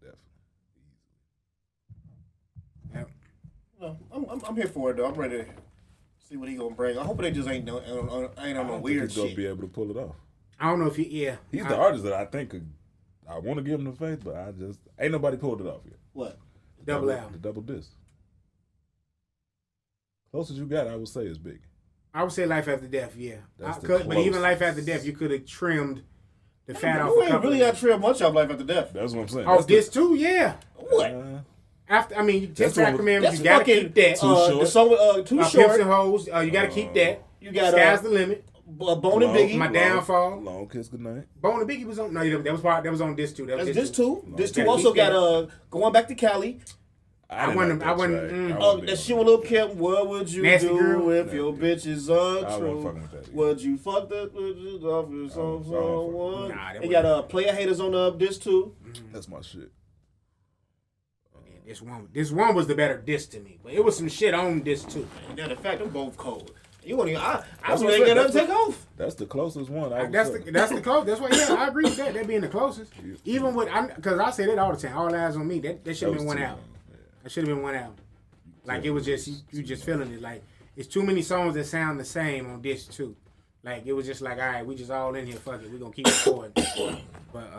Definitely. Yep. Well, I'm here for it though. I'm ready to see what he gonna bring. I hope they just ain't on no weird he's gonna shit. be able to pull it off. I don't know if He's the artist that I think could. I want to give him the faith, but I just ain't nobody pulled it off yet. What? double album. The double disc. Closest you got, I would say, is Big. I would say Life After Death, yeah. That's the But even closest. Life After Death, you could have trimmed the fat off You a ain't couple. really got to trim much off Life After Death. That's what I'm saying. Oh, That's this too, yeah. What? After, I mean, you That's take back one- commandments, That's you gotta fucking keep that. Too short. The song with Too Pimps Short. and Hoes, you gotta keep that. You got Sky's the limit. Bone and Biggie. My downfall. Long Kiss Goodnight. Bone and Biggie was on. No, that was on this too. That was That's this too. This Gotta too also keep that. got Going Back to Cali. I didn't wasn't- like I that wasn't- track. oh, wasn't That big shit on with Lil Kim. What would you Nasty do Girl? if your bitch is untrue? fucking with that either. Would you fuck that bitch off with someone? Nah, that They got Player Haters on this too. it. That's my shit. This one was the better diss to me, but it was some shit on this too. And the fact, they're both cold. You want to? I That's was what ain't I'm got saying. nothing to take off. That's the closest one. That's the closest. That's why I agree with that. That being the closest. Even with because I say that all the time. All eyes on me. That should have been one album. That should have been one album. Like it was just you just feeling it. Like it's too many songs that sound the same on this too. Like it was just like, all right, we just all in here. Fuck it, we gonna keep recording. But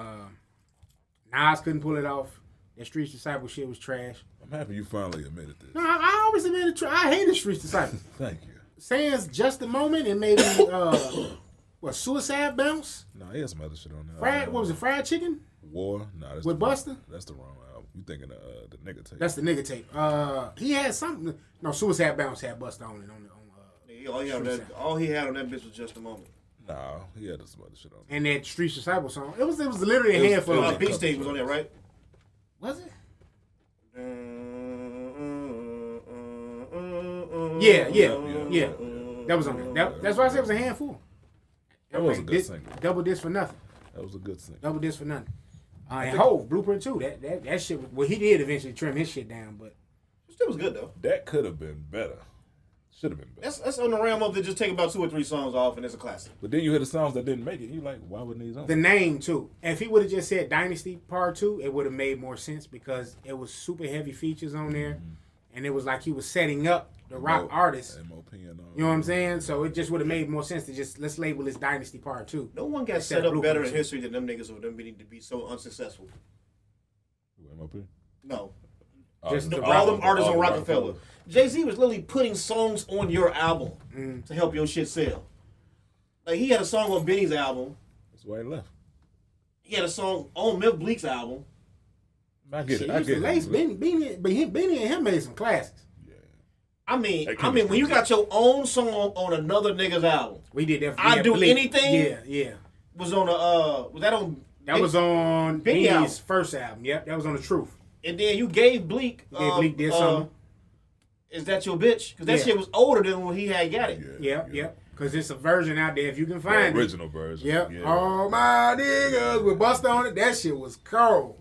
Nas couldn't pull it off. That Streets Disciple shit was trash. I'm happy you finally admitted this. No, I always admitted I hated Streets Disciple. Thank you. Sans Just a Moment and maybe Suicide Bounce. No, he had some other shit on there. Fried, what was it? Fried Chicken War? No, that's with Busta. That's the wrong album. You thinking of the nigga tape? That's the nigga tape. He had something. No, Suicide Bounce had Busta on it. All he had on that bitch was Just a Moment. Nah, he had some other shit on. And that Streets Disciple song. It was literally a handful of Beach Stage was on there, right? Was it? Yeah. That was on there. That's why I said it was a handful. That was a good single. Double disc for nothing. That was a good single. Double disc for nothing. And Hov, Blueprint too. That shit. Well, he did eventually trim his shit down, but It was good though. That could have been better. Should have been better. That's on the realm of to just take about 2 or 3 songs off and it's a classic. But then you hear the songs that didn't make it. You like, why wouldn't these on? the name too. If he would have just said Dynasty Part 2, it would have made more sense because it was super heavy features on there, and it was like he was setting up the rock artist. MOP and all. You know what I'm saying? So it just would have made more sense to just let's label this Dynasty Part 2. No one got Instead set of up better in Blueprint. history than them niggas of them needing to be so unsuccessful. MOP? No. Just the All them artists on the Rockefeller. Jay-Z was literally putting songs on your album to help your shit sell. Like he had a song on Benny's album. That's why he left. He had a song on Milk Bleak's album. I get Shit, it. I he get used to it. lace Benny and him made some classics. I mean, That can't when you got your own song on another nigga's album, We did that. I Do Bleak. Anything? Yeah. was on was that on? That was on Benny album. Benny's first album. Yep, that was on The Truth. And then you gave Bleak. Bleak did something. Is that your bitch? Because that Yeah. shit was older than when he had got it. Yep. Because it's a version out there if you can find The it. original version. Yep. Yeah. All my niggas with Busta on it. That shit was cold.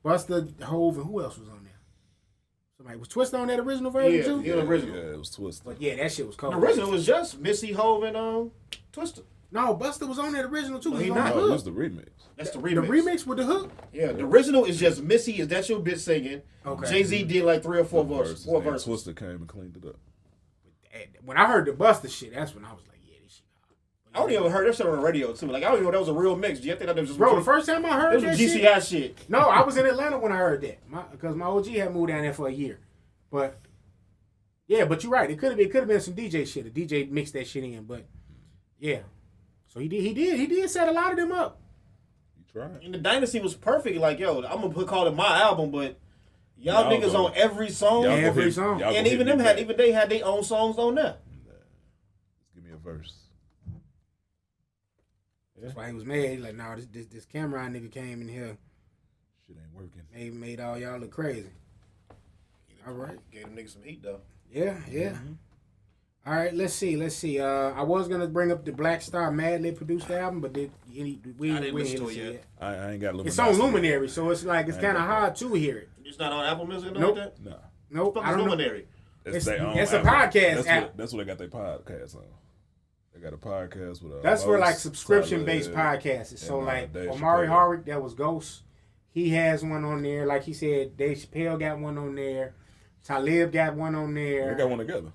Busta, Hov, and who else was on there? Somebody was Twista on that original version too. Yeah, the original. Yeah, it was twisted. But yeah, that shit was cold. The original was just Missy, Hov, and Twista. No, Busta was on that original too. No, He he was on not. the No, it hook. was the remix. That's the The remix. remix with the hook. Yeah, the original is just Missy. Is that your bitch singing? Okay. Jay-Z did like 3 or 4 verses. 4 And verses. Twister came and cleaned it up. When I heard the Busta shit, that's when I was like, yeah, this shit. I don't even heard that shit on the radio too. Like I don't even know that was a real mix. Do you think that was just Bro, the first time I heard it was that GCI shit. shit? No, I was in Atlanta when I heard that. Because my OG had moved down there for a year. But yeah, but you're right. It could have been some DJ shit. A DJ mixed that shit in, but yeah. So he did set a lot of them up. You tried. And the Dynasty was perfect. Like yo, I'm gonna call it my album, but y'all Y'all niggas go- on every song. Y'all go Every hit- song. y'all go And hit even me them back. they had their own songs on there. Give me a verse. That's why he was mad. He's like, nah, this Cameron nigga came in here. Shit ain't working. Made all y'all look crazy. All right. Gave them niggas some heat, though. Yeah. Mm-hmm. All right, let's see. I was going to bring up the Black Star Madlib produced album, but we didn't listen to it yet. I ain't got Luminary. It's on Luminary, so it's like it's kind of hard to hear it. It's not on Apple Music or nope. like that? No. Nope. I don't Luminary. It's a podcast app. That's what they got their podcast on. They got a podcast with that's for like subscription-based podcasts. So like Omari Hardwick, that was Ghost. He has one on there. Like he said, Dave Chappelle got one on there. Talib got one on there. They got one together.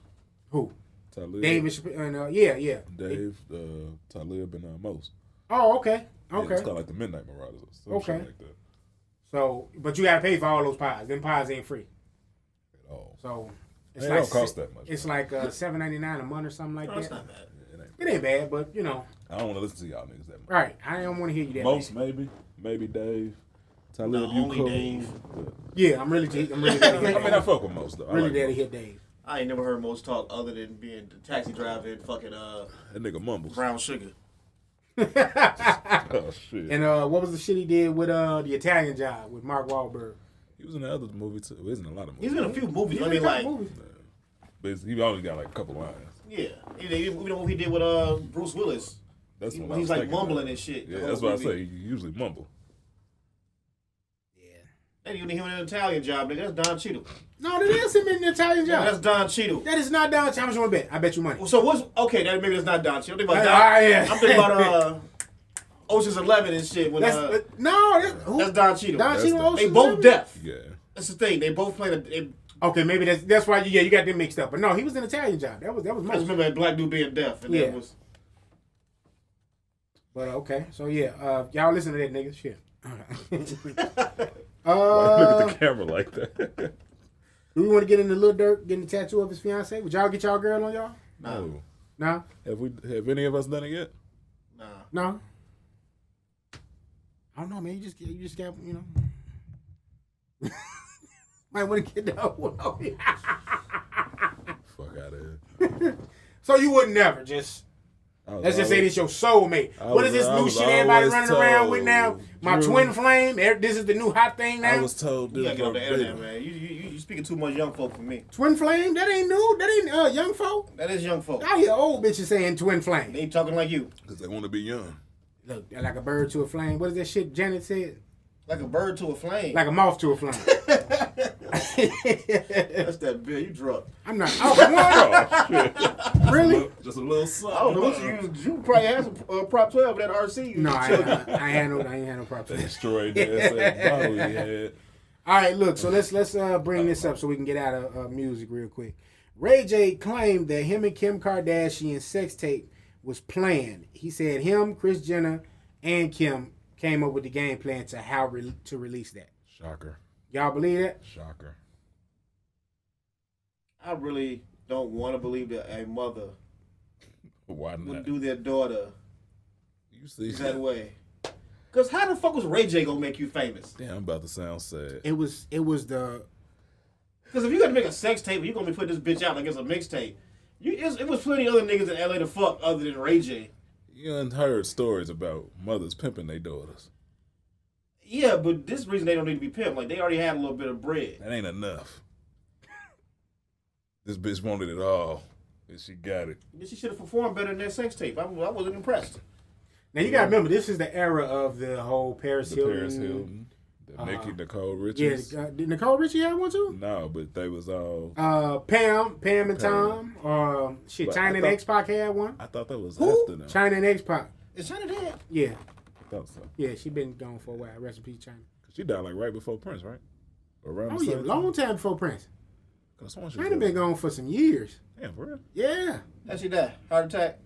Who? Talib. David Chappelle. Yeah. Dave, Talib, and Most. Oh, okay. Yeah, it's called like the Midnight Marauders. Okay. Like that. So, but you gotta pay for all those pods. Them pods ain't free. At all. So it's like, don't cost that much. It's like $7.99 a month or something like that. That's not bad. It ain't bad, but you know. I don't want to listen to y'all niggas that much. Right. I don't want to hear you that Most bad. maybe Dave. Talib, no, you only cool. Dave. Yeah, I'm really there to hear I mean, I fuck with Most though. Really there to hear Dave. I ain't never heard Most talk other than being the taxi driver and fucking that nigga mumbles. Brown Sugar. Oh shit. And what was the shit he did with the Italian Job with Mark Wahlberg? He was in the other movie too. He's in a lot of movies. He's in a few movies. He's I mean, like, movies. But he only got like a couple lines. Yeah, you know what he did with Bruce Willis. That's what he's like mumbling and shit. Yeah, that's what I say. You usually mumble. Yeah. And you hear him in an Italian Job, nigga. That's Don Cheadle. No, that is him in the Italian Job. That's Don Cheadle. That is not Don Cheadle. How much you want to bet? I bet you money. Well, so what's okay? Maybe that's not Don Cheadle. I'm thinking about Ocean's 11 and shit. When, that's Don Cheadle. Don Cheadle. They both deaf. Yeah. That's the thing. They both play Okay, maybe that's why you got them mixed up. But no, he was in Italian Job. That was most. I just remember that black dude being deaf. And that was. But okay, so yeah, y'all listen to that nigga shit. Why you look at the camera like that? Do we want to get into Lil Durk getting the tattoo of his fiance? Would y'all get y'all girl on y'all? No. No? Have any of us done it yet? No. I don't know, man. You just got, you know. Might want to get that one on you. Fuck out of here. So you would never just. Let's just say this your soulmate. What is this new shit everybody running around with now? My twin flame. This is the new hot thing now. I was told this. You gotta get on the internet, man. You speaking too much young folk for me. Twin flame? That ain't new. That ain't young folk. That is young folk. I hear old bitches saying twin flame. They ain't talking like you. Because they want to be young. Look, like a bird to a flame. What is that shit Janet said? Like a bird to a flame. Like a moth to a flame. That's that bill. You drunk. I'm not. Oh, shit. Really? Just a little something. Oh, you probably had some Prop 12 at RC. No, I ain't had no Prop 12. Destroyed that bottle he had. All right, look. So let's bring this up so we can get out of music real quick. Ray J claimed that him and Kim Kardashian's sex tape was planned. He said him, Kris Jenner, and Kim came up with the game plan to how to release that. Shocker. Y'all believe that? Shocker. I really don't want to believe that a mother would do their daughter that way. Because how the fuck was Ray J gonna make you famous? Damn, I'm about to sound sad. It was the. Because if you gotta make a sex tape, you're gonna be putting this bitch out like it's a mixtape. It was plenty of other niggas in LA to fuck other than Ray J. You done heard stories about mothers pimping their daughters. Yeah, but this reason they don't need to be pimped. Like, they already had a little bit of bread. That ain't enough. This bitch wanted it all, and she got it. She should have performed better in that sex tape. I wasn't impressed. Now, you got to remember, this is the era of the whole Paris Hilton. Nicole Richards. Yeah, did Nicole Richie have one too? No, but they was all... Pam and Tom. China and X-Pac had one. I thought that was Who? after them. China and X-Pac. Is China dead? Yeah. I thought so. Yeah, she been gone for a while. Rest in peace, China. She died like right before Prince, right? Around oh, yeah, long time before Prince. China been gone for some years. Damn, for real? Yeah. How'd she die? Heart attack?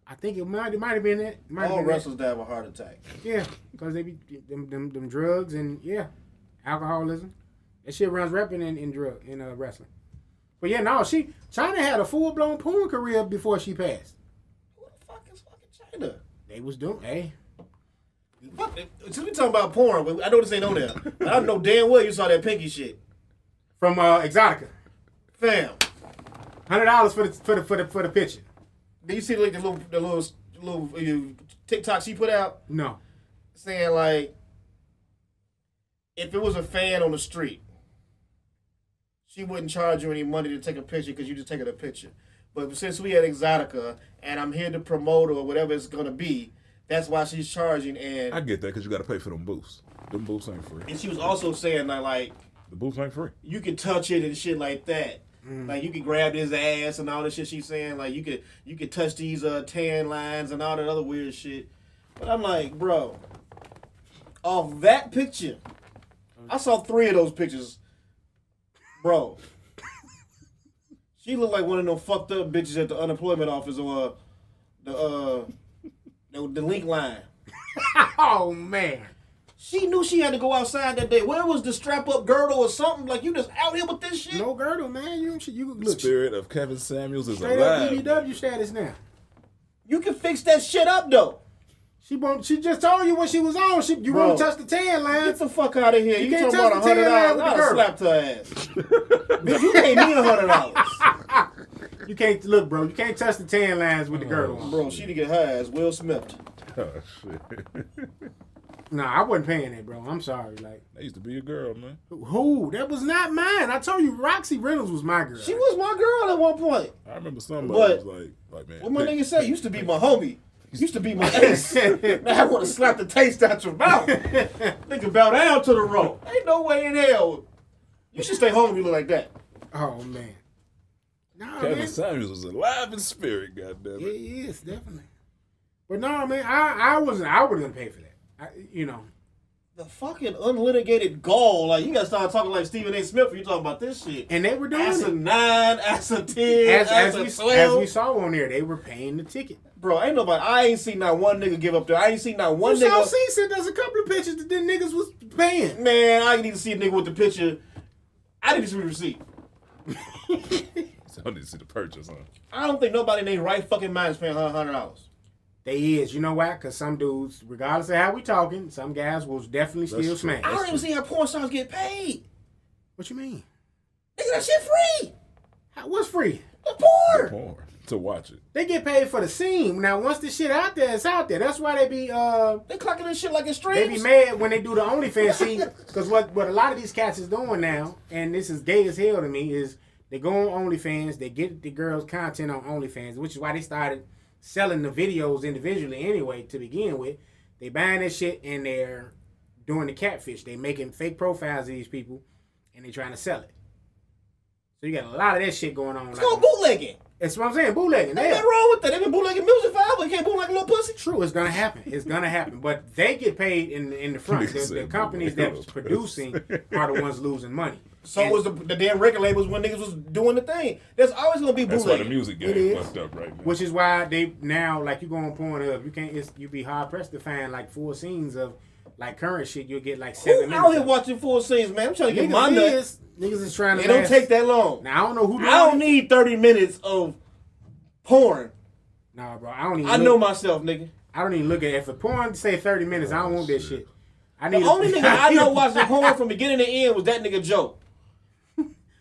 I think it might have been that. All wrestlers die of a heart attack. Yeah, because they be them drugs and alcoholism. That shit runs rampant in wrestling. But yeah, no, China had a full blown porn career before she passed. Who the fuck is fucking China? They was doing, hey. Fuck, since we talking about porn, I know this ain't on there. I know damn well you saw that pinky shit from Exotica. Fam, $100 for the picture. Do you see like the little TikTok she put out? No. Saying like, if it was a fan on the street, she wouldn't charge you any money to take a picture because you just taking a picture. But since we at Exotica and I'm here to promote or whatever it's gonna be, that's why she's charging. And I get that because you got to pay for them booths. Them booths ain't free. And she was also saying that like the booths ain't free. You can touch it and shit like that. Like you can grab his ass and all this shit she's saying. Like you could touch these tan lines and all that other weird shit. But I'm like, bro, off that picture, I saw 3 of those pictures, bro. She looked like one of them fucked up bitches at the unemployment office or the link line. Oh man. She knew she had to go outside that day. Where was the strap up girdle or something? Like you just out here with this shit? No girdle, man. You look. The spirit of Kevin Samuels is straight alive. Straight up BBW status now. You can fix that shit up though. She just told you what she was on. You won't touch the tan line. Get the fuck out of here. You can't talking about touch the tan $100? line with the I girl. slapped her ass. Bitch, you paid me $100. You can't look, bro. You can't touch the tan lines with the girdle on. Bro, she to get her ass Will Smith. Oh shit. Nah, I wasn't paying that, bro. I'm sorry. Like that used to be a girl, man. Who? That was not mine. I told you, Roxy Reynolds was my girl. She was my girl at one point. I remember somebody was like, man. What my nigga said? Used to be my homie. Used to be my ace. Now I want to slap the taste out your mouth. Nigga bow down to the rope. Ain't no way in hell. You should stay home if you look like that. Oh man. Nah, Kevin man. Samuels was alive in spirit, goddamn it. Yeah, he is definitely. But no, man, I wasn't gonna pay for that. The fucking unlitigated gall. Like you gotta start talking like Stephen A. Smith when you talking about this shit. And they were doing As a it. 9, as a 10, as a 12. As we saw on there, they were paying the ticket. Bro, I ain't seen not one nigga give up there. I ain't seen not one You nigga. said there's a couple of pictures that the niggas was paying. Man, I need to see a nigga with the picture. I need to see the receipt. So I need to see the purchase, huh? I don't think nobody in their right fucking mind is paying her $100. They is. You know why? Because some dudes, regardless of how we talking, some guys will definitely still smash. I don't even see how porn stars get paid. What you mean? Nigga, that shit free. What's free? The porn. Porn. To watch it. They get paid for the scene. Now, once the shit out there, it's out there. That's why they be they clocking this shit like it's streams. They be mad when they do the OnlyFans. See, because what a lot of these cats is doing now, and this is gay as hell to me, is they go on OnlyFans, they get the girls' content on OnlyFans, which is why they started selling the videos individually anyway to begin with. They buying that shit and they're doing the catfish. They making fake profiles of these people and they trying to sell it. So you got a lot of that shit going on. It's called bootlegging. That's what I'm saying, bootlegging. Ain't nothing wrong with that. They been bootlegging music forever. You can't bootleg a little pussy. True, it's gonna happen. It's gonna happen. But they get paid in the front. The companies that's producing are the ones losing money. So was the damn record labels when niggas was doing the thing. There's always gonna be bootlegging. That's why the music game fucked up right now. Which is why they now, like you go on Pornhub, you be hard pressed to find like full scenes of like current shit. You'll get like 7 minutes. Who out here watching full scenes, man? I'm trying to get my nuts. Niggas is trying to. It don't take that long. Now I don't know who. I don't need 30 minutes of porn. Nah, bro, I don't even. I know myself, nigga. I don't even look at it. If a porn say 30 minutes, I don't want that shit. The only nigga I know watching porn from beginning to end was that nigga Joe.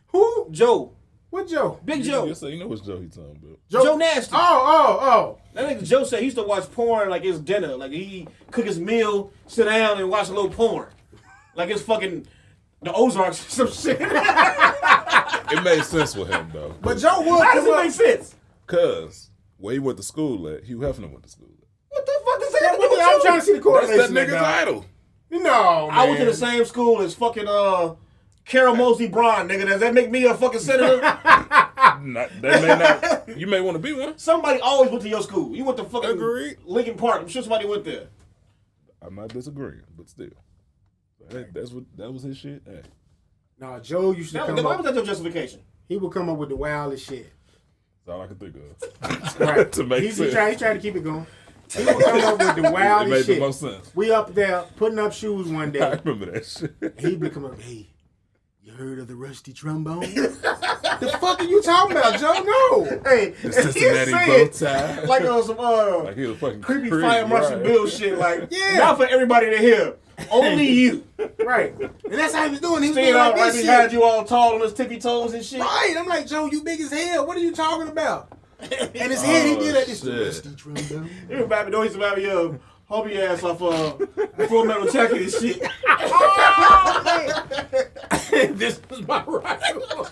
Who? Joe. What Joe? Big Joe. You know what Joe he talking about. Joe Nasty. Oh. That nigga Joe said he used to watch porn like it's dinner. Like he cook his meal, sit down and watch a little porn. Like it's fucking the Ozarks or some shit. It made sense with him though. But Joe would. How does it make sense? Cause where he went to school at, Hugh Hefner went to school at. What the fuck does that have to do with I'm you? trying to see the That's correlation. that nigga's idol. No, man. I went to the same school as fucking Carol Mosey Braun, nigga. Does that make me a fucking senator? You may want to be one. Somebody always went to your school. You went to fucking Agreed. Lincoln Park. I'm sure somebody went there. I'm not disagreeing, but still. That was his shit. Hey. No, Joe used to come Why up. was that your justification? He would come up with the wildest shit. That's all I can think of. Right. To make He's sense. trying to keep it going. He would come up with the wildest It made shit. the most sense. We up there putting up shoes one I day. remember that shit. He would come up, hey, you heard of the rusty trombone? The fuck are you talking about, Joe? No. Hey, The Cincinnati bow tie. like on some Like he was fucking creepy crazy, Fire Marshal right. Bill shit. Like, Yeah. not for everybody to hear. Only you. Right. And that's how he was doing. He was Staying doing out like right this behind shit. you all tall on his tippy toes and shit. Right. I'm like, Joe, you big as hell. What are you talking about? And his head, he did like this. He remind me, he's about me, homie ass off Full Metal Jacket and shit. This was my rival.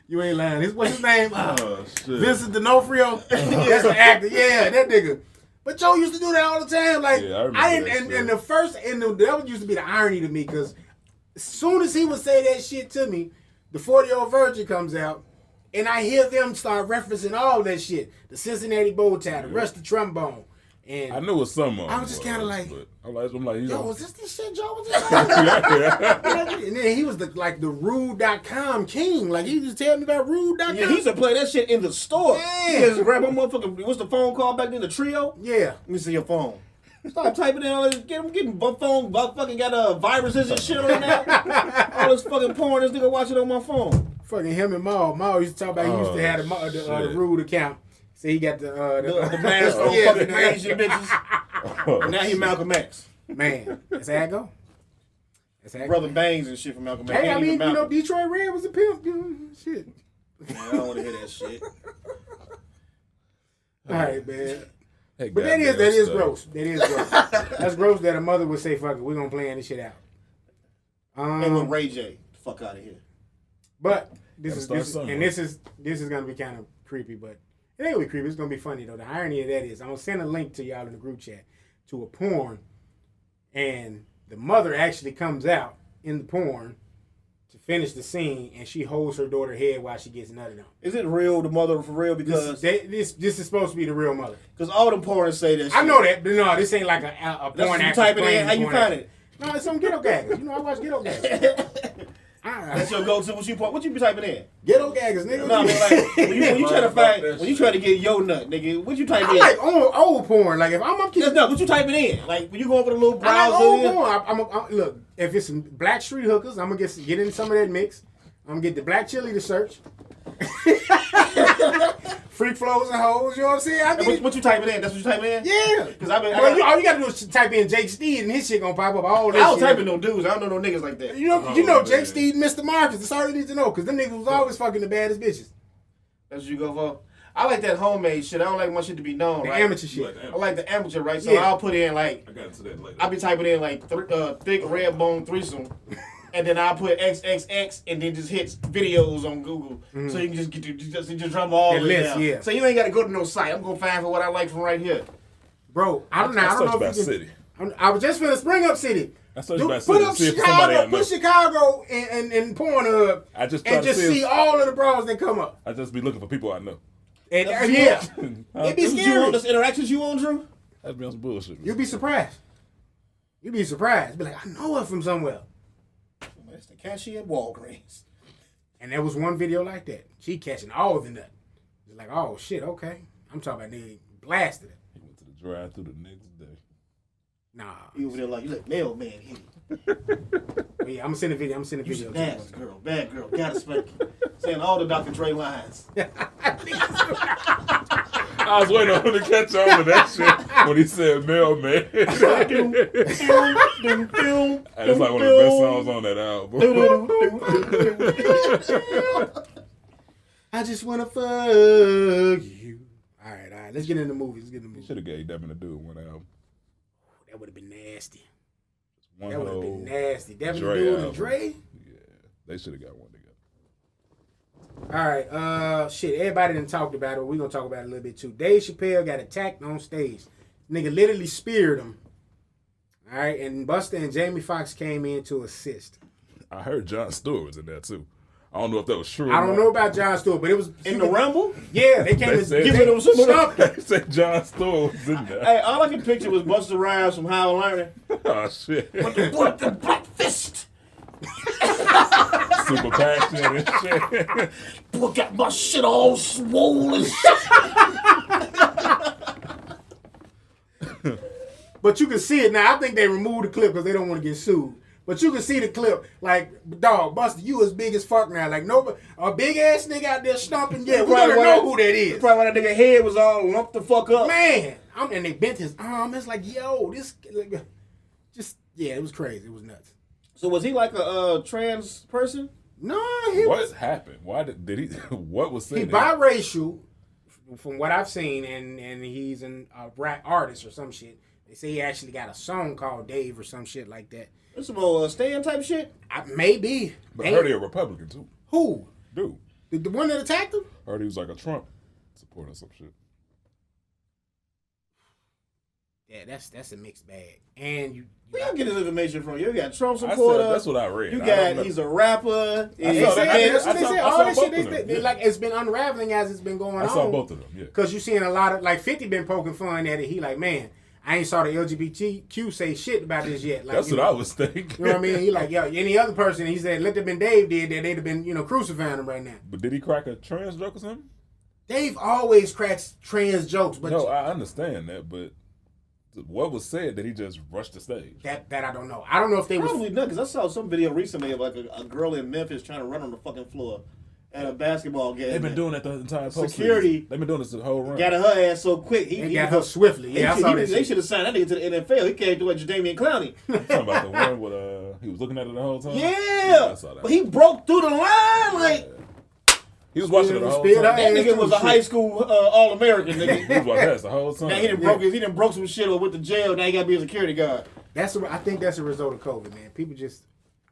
You ain't lying. What's his name? Vincent D'Onofrio. That's the actor. Yeah, that nigga. But Joe used to do that all the time. Like I didn't. And the first, that used to be the irony to me because as soon as he would say that shit to me, the 40-Year-Old Virgin comes out, and I hear them start referencing all that shit. The Cincinnati Bow Tie, the Rusty Trombone. And I knew it was some of them. I was just kind of like, I'm like, yo, was this shit Joe was just like? And then he was the rude.com king. Like, he just tell me about rude.com. Yeah, he used to play that shit in the store. Yeah. He just grab my motherfucking, what's the phone call back then, the Trio? Yeah. Let me see your phone. Start typing in all this, getting phone, fucking got viruses and shit on that. All this fucking porn, this nigga watching on my phone. Fucking him and Maul. Maul used to talk about he used to have the rude account. So he got the mask on fucking the Asian bitches. And now he Malcolm X. Man, that's how it go. Brother Bangs and shit from Malcolm X. Hey, I mean, Detroit Red was a pimp. Shit. Man, I don't want to hear that shit. All right, man. Hey, but that is gross. That is gross. That's gross that a mother would say, fuck it, we're going to plan this shit out. And with Ray J, fuck out of here. But this is going to be kind of creepy, but it ain't really creepy. It's going to be funny, though. The irony of that is I'm going to send a link to y'all in the group chat to a porn, and the mother actually comes out in the porn to finish the scene, and she holds her daughter's head while she gets nutted on. Is it real, the mother for real? Because this is supposed to be the real mother. Because all the porns say that shit. I know that, but no, this ain't like a porn actor. Type it in, how you find it? No, it's some ghetto gaggers. I watch ghetto gaggers. That's your go-to. What you be typing in? Ghetto gaggers, nigga. No, I mean, like when you try to find, when you try to get your nut, nigga, what you type in? I like old porn. Like if I'm no, what you typing in? Like when you go over the little browser. I like old porn. Look, if it's some black street hookers, I'm gonna get in some of that mix. I'm gonna get the black chili to search. Freak flows and hoes, you know what I'm saying? What you typing in? That's what you typing in? Yeah. Because all you gotta do is type in Jake Steed and his shit gonna pop up. All this I don't type in no dudes. I don't know no niggas like that. You know Jake Steed and Mr. Marcus. That's all you need to know. Because them niggas was always fucking the baddest bitches. That's what you go for? I like that homemade shit. I don't like my shit to be known, right? Amateur shit. I like the amateur, right? So I'll put in like, I got into that later. I'll be typing in like thick red bone threesome. And then I'll put XXX and then just hit videos on Google. Mm-hmm. So you can just drum all the way down. Yeah. So you ain't got to go to no site. I'm going to find for what I like from right here. Bro, I don't know if you City. I was just finna spring up City. I searched about City. Put up Chicago, put Chicago and Pornhub. I just see all of the bros that come up. I just be looking for people I know. And yeah. It be scary. Those interactions you on, Drew? That'd be on some bullshit. You'd be surprised. Be like, I know her from somewhere. That's the cashier at Walgreens. And there was one video like that. She catching all of the nut. It's like, oh shit, okay. I'm talking about nigga blasted it. He went to the drive-thru the next day. Nah. You over there like, you let mailman hit you. Yeah, I'm gonna send a video. You bad girl, gotta spank you. Saying all the Dr. Dre lines. I was waiting on him to catch on to that shit when he said mailman. And it's like one of the best songs on that album. I just wanna fuck you. All right. Let's get into the movies. Should have gave Devin a dude one album. That would have been nasty. That would have been nasty. Devin a dude and Dre. Yeah, they should have got one together. All right, shit. Everybody done talked about it. We're gonna talk about it a little bit too. Dave Chappelle got attacked on stage. Nigga literally speared him. All right, and Busta and Jamie Foxx came in to assist. I heard Jon Stewart was in there too. I don't know if that was true. I don't know about Jon Stewart, but it was in the Rumble. Yeah, they came and giving him some stuff. They said Jon Stewart was in there. Hey, all I can picture was Busta Rhymes from How I Learned. Oh shit! With the black fist. Super passionate and shit. Boy, got my shit all swollen. But you can see it now. I think they removed the clip because they don't want to get sued. But you can see the clip, like, dog, Busta, you as big as fuck now. Like, nobody, a big ass nigga out there stomping. Yeah, we gotta know who that is. Probably when that nigga head was all lumped the fuck up. Man, and they bent his arm. It's like, yo, this, like, just, yeah, it was crazy. It was nuts. So was he like a trans person? No, what happened? Why did he? What was said? He biracial, from what I've seen, and he's a rap artist or some shit. They say he actually got a song called Dave or some shit like that. That's some old stand type shit. Maybe. But I heard he a Republican too. Who? Dude. The one that attacked him? I heard he was like a Trump supporter or some shit. Yeah, that's a mixed bag. And Where you get this information from? You got Trump supporter. That's what I read. You got he's a rapper. That's what they say. All this shit, like it's been unraveling as it's been going on. I saw both of them. Yeah. Because you seeing a lot of 50 been poking fun at it. He like, man, I ain't saw the LGBTQ say shit about this yet. Like, that's what I was thinking. You know what I mean? He like, yo, any other person, he said, let them been Dave did that, they'd have been, crucifying him right now. But did he crack a trans joke or something? Dave always cracks trans jokes, but no, I understand that, but what was said that he just rushed the stage? That I don't know. I don't know if they probably not, because I saw some video recently of like a girl in Memphis trying to run on the fucking floor at a basketball game. They've been doing that the entire post. Security. They've been doing this the whole run. Got her ass so quick. He got her swiftly. Yeah, I saw that. They should have signed that nigga to the NFL. He came through at Jadameon Clowney. I'm talking about the one with he was looking at it the whole time. Yeah, I saw that. But he broke through the line like. He was watching it the whole time. That nigga was a high school All-American nigga. He was watching that the whole time. Now he done broke some shit or went to jail. Now he got to be a security guard. I think that's a result of COVID, man. People just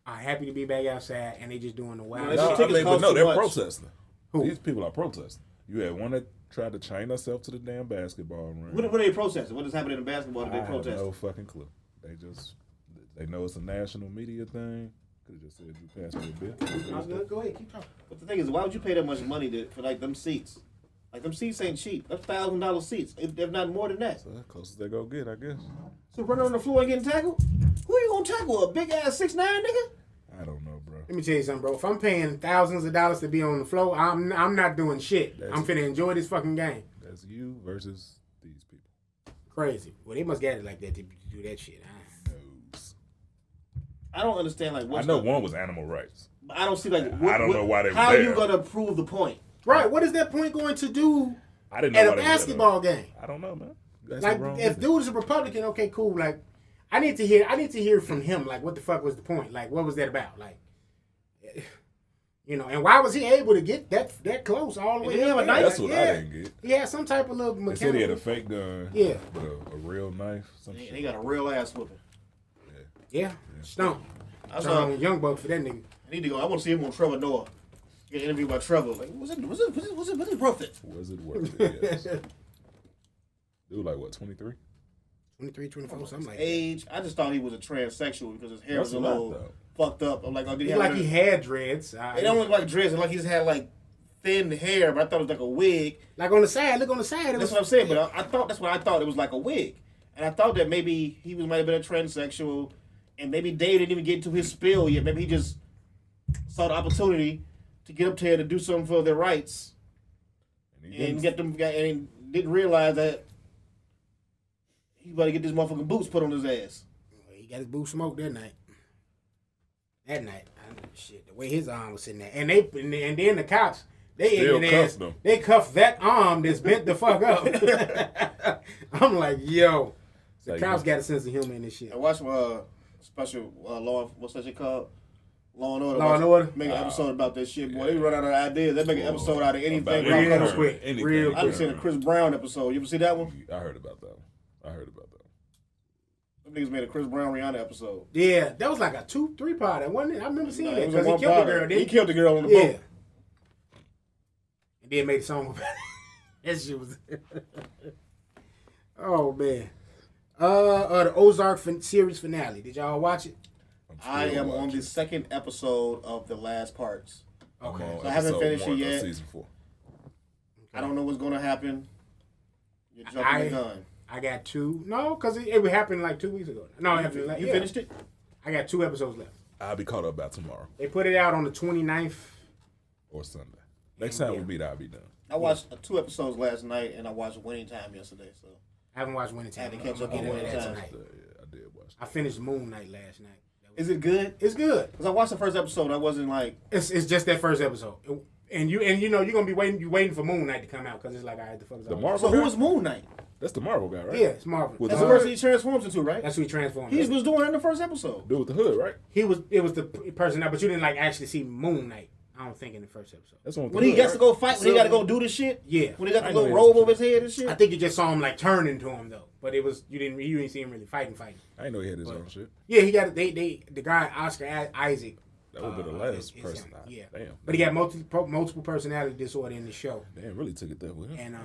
are happy to be back outside and they just doing the wild. They're protesting. Who? These people are protesting. You had one that tried to chain herself to the damn basketball ring. What are they protesting? What is happening in basketball that they protesting? I have no fucking clue. They know it's a national media thing. Could have just said you passed me a bill. Go ahead, keep talking. But the thing is, why would you pay that much money for like them seats? Like them seats ain't cheap. That's $1,000 seats, if not more than that. So that's close as they go get, I guess. So running on the floor and getting tackled? Who you gonna tackle? A big ass 6'9" nigga? I don't know, bro. Let me tell you something, bro. If I'm paying thousands of dollars to be on the floor, I'm not doing shit. I'm finna enjoy this fucking game. That's you versus these people. Crazy. Well, they must get it like that to do that shit. I don't understand I know one was animal rights. I don't see like. I don't know why they were How there. you gonna prove the point? Right. What is that point going to do at a basketball game? I don't know, man. Like if dude is a Republican, okay, cool. Like I need to hear from him. Like what the fuck was the point? Like what was that about? Like and why was he able to get that close all the way? That's what I didn't get. He had some type of little mechanical. They said he had a fake gun. Yeah. But a real knife. He got a real ass whooping. Yeah. Stump. I saw Young Buck for that nigga. I need to go. I want to see him on Trevor Noah. Get interviewed by Trevor. Like, was it worth it? Was it worth it? Yes. Dude, like what, 23? 23, 24, something like age. I just thought he was a transsexual because his hair was a little fucked up. I'm like, oh, did he? He had dreads. It don't look like dreads. It like he just had like thin hair, but I thought it was like a wig. Like on the side. Look on the side. That's what I'm saying. But I thought that's what I thought. It was like a wig, and I thought that maybe he might have been a transsexual. And maybe Dave didn't even get into his spiel yet. Maybe he just saw the opportunity to get up there to do something for their rights, and didn't realize that he about to get this motherfucking boots put on his ass. He got his boots smoked that night. Shit, the way his arm was sitting there, and then the cops they cuffed that arm that's bent the fuck up. I'm like, yo, the cops got a sense of humor in this shit. I watched special what's that shit called? Law and Order. Law and Order. Make an episode about that shit, boy. They run out of ideas. They make an episode out of anything. Real quick. I just seen a Chris Brown episode. You ever see that one? I heard about that one. Them niggas made a Chris Brown Rihanna episode. Yeah, that was like a 2-3 part. Wasn't it? I remember seeing that because he killed the girl. He killed the girl on the boat. And then made a song about it. That shit was. Oh man. The Ozark series finale. Did y'all watch it? I am on the second episode of the last parts. Okay. So I haven't finished it yet. Season 4. I don't know what's going to happen. You're jumping the gun. I got 2. No, because it happened like 2 weeks ago. No, you finished it? I got 2 episodes left. I'll be caught up by tomorrow. They put it out on the 29th. Or Sunday. Next time we meet, I'll be done. I watched 2 episodes last night, and I watched Winning Time yesterday. So I haven't watched Winning Time. I had to catch up on Winning Time. I did watch that. I finished Moon Knight last night. Is it good? It's good. Because I watched the first episode. I wasn't like... It's just that first episode. And you're going to be waiting for Moon Knight to come out because it's like, all right, the fuck is So who was Moon Knight? That's the Marvel guy, right? Yeah, it's Marvel. That's the person he transforms into, right? That's who he transformed. He was doing it in the first episode. Dude with the hood, right? It was the person that, but you didn't like actually see Moon Knight. I don't think in the first episode. That's one when he gets to go fight, when he got to go do the shit. Yeah. When he got the little robe over his head and shit. I think you just saw him like turn into him though, but it was you didn't see him really fighting. I didn't know he had his own shit. Yeah, he got the guy Oscar Isaac. That would be the last person. Yeah. Damn. But he got multiple personality disorder in the show. Damn, really took it there with him. And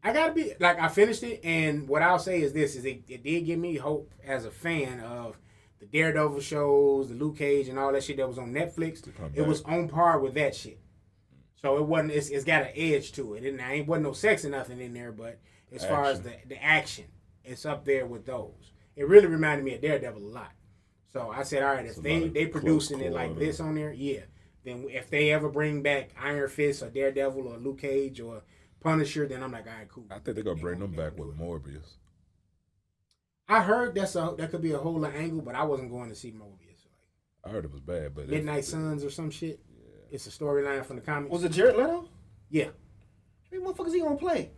I gotta be like I finished it, and what I'll say is this: is it did give me hope as a fan of the Daredevil shows, the Luke Cage, and all that shit that was on Netflix. It was on par with that shit. So it wasn't. It's got an edge to it, and there ain't wasn't no sex or nothing in there. But as far as the action, it's up there with those. It really reminded me of Daredevil a lot. So I said, all right, if they producing it like this on there, yeah. Then if they ever bring back Iron Fist or Daredevil or Luke Cage or Punisher, then I'm like, all right, cool. I think they're gonna bring them back with Morbius. I heard that could be a whole angle, but I wasn't going to see Morbius. I heard it was bad, but Midnight Suns or some shit. Yeah. It's a storyline from the comics. Was it Jared Leto? Yeah. How many motherfuckers he gonna play?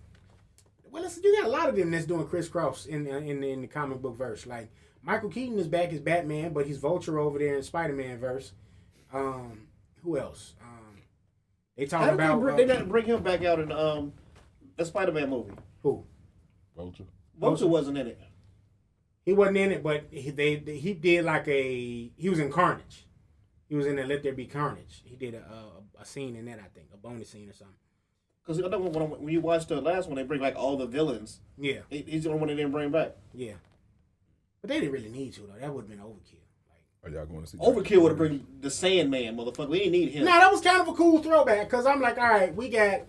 Well, listen, you got a lot of them that's doing crisscross in the comic book verse. Like Michael Keaton is back as Batman, but he's Vulture over there in Spider-Man verse. Who else? They talking about they didn't bring him back out in the Spider-Man movie. Who? Vulture wasn't in it. He wasn't in it, but he did like he was in Carnage. He was in the Let There Be Carnage. He did a scene in that, I think, a bonus scene or something. Because I know when you watched the last one, they bring like all the villains. Yeah. He's the only one they didn't bring back. Yeah. But they didn't really need to, though. That would have been overkill. Are y'all going to see Overkill would have bring the Sandman, motherfucker. We didn't need him. No, that was kind of a cool throwback, because I'm like, all right, we got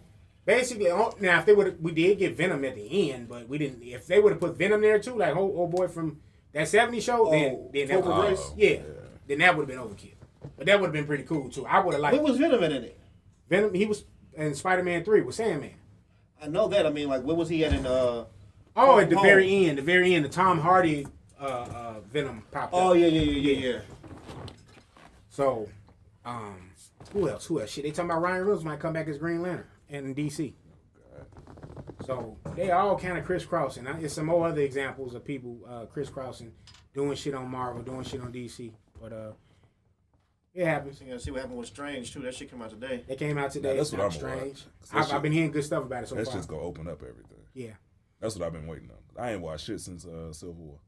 basically, now if they we did get Venom at the end, but we didn't, if they would have put Venom there too, like old boy from that 70s show, then that would then that would have been overkill. But that would have been pretty cool too. I would have liked. What was Venom in it? Venom, he was in Spider-Man 3 with Sandman. I know that. I mean, like, what was he at in at the very end, the Tom Hardy Venom popped up. Oh yeah. So, who else? Shit, they talking about Ryan Reynolds might come back as Green Lantern in DC. So they all kind of crisscrossing. It's some more other examples of people crisscrossing, doing shit on Marvel, doing shit on DC. But it happens. You gotta see what happened with Strange too. That shit came out today. It came out today. Now, that's what I'm Strange. I've been hearing good stuff about it so that's far. That's just gonna open up everything. Yeah. That's what I've been waiting on. I ain't watched shit since Civil War.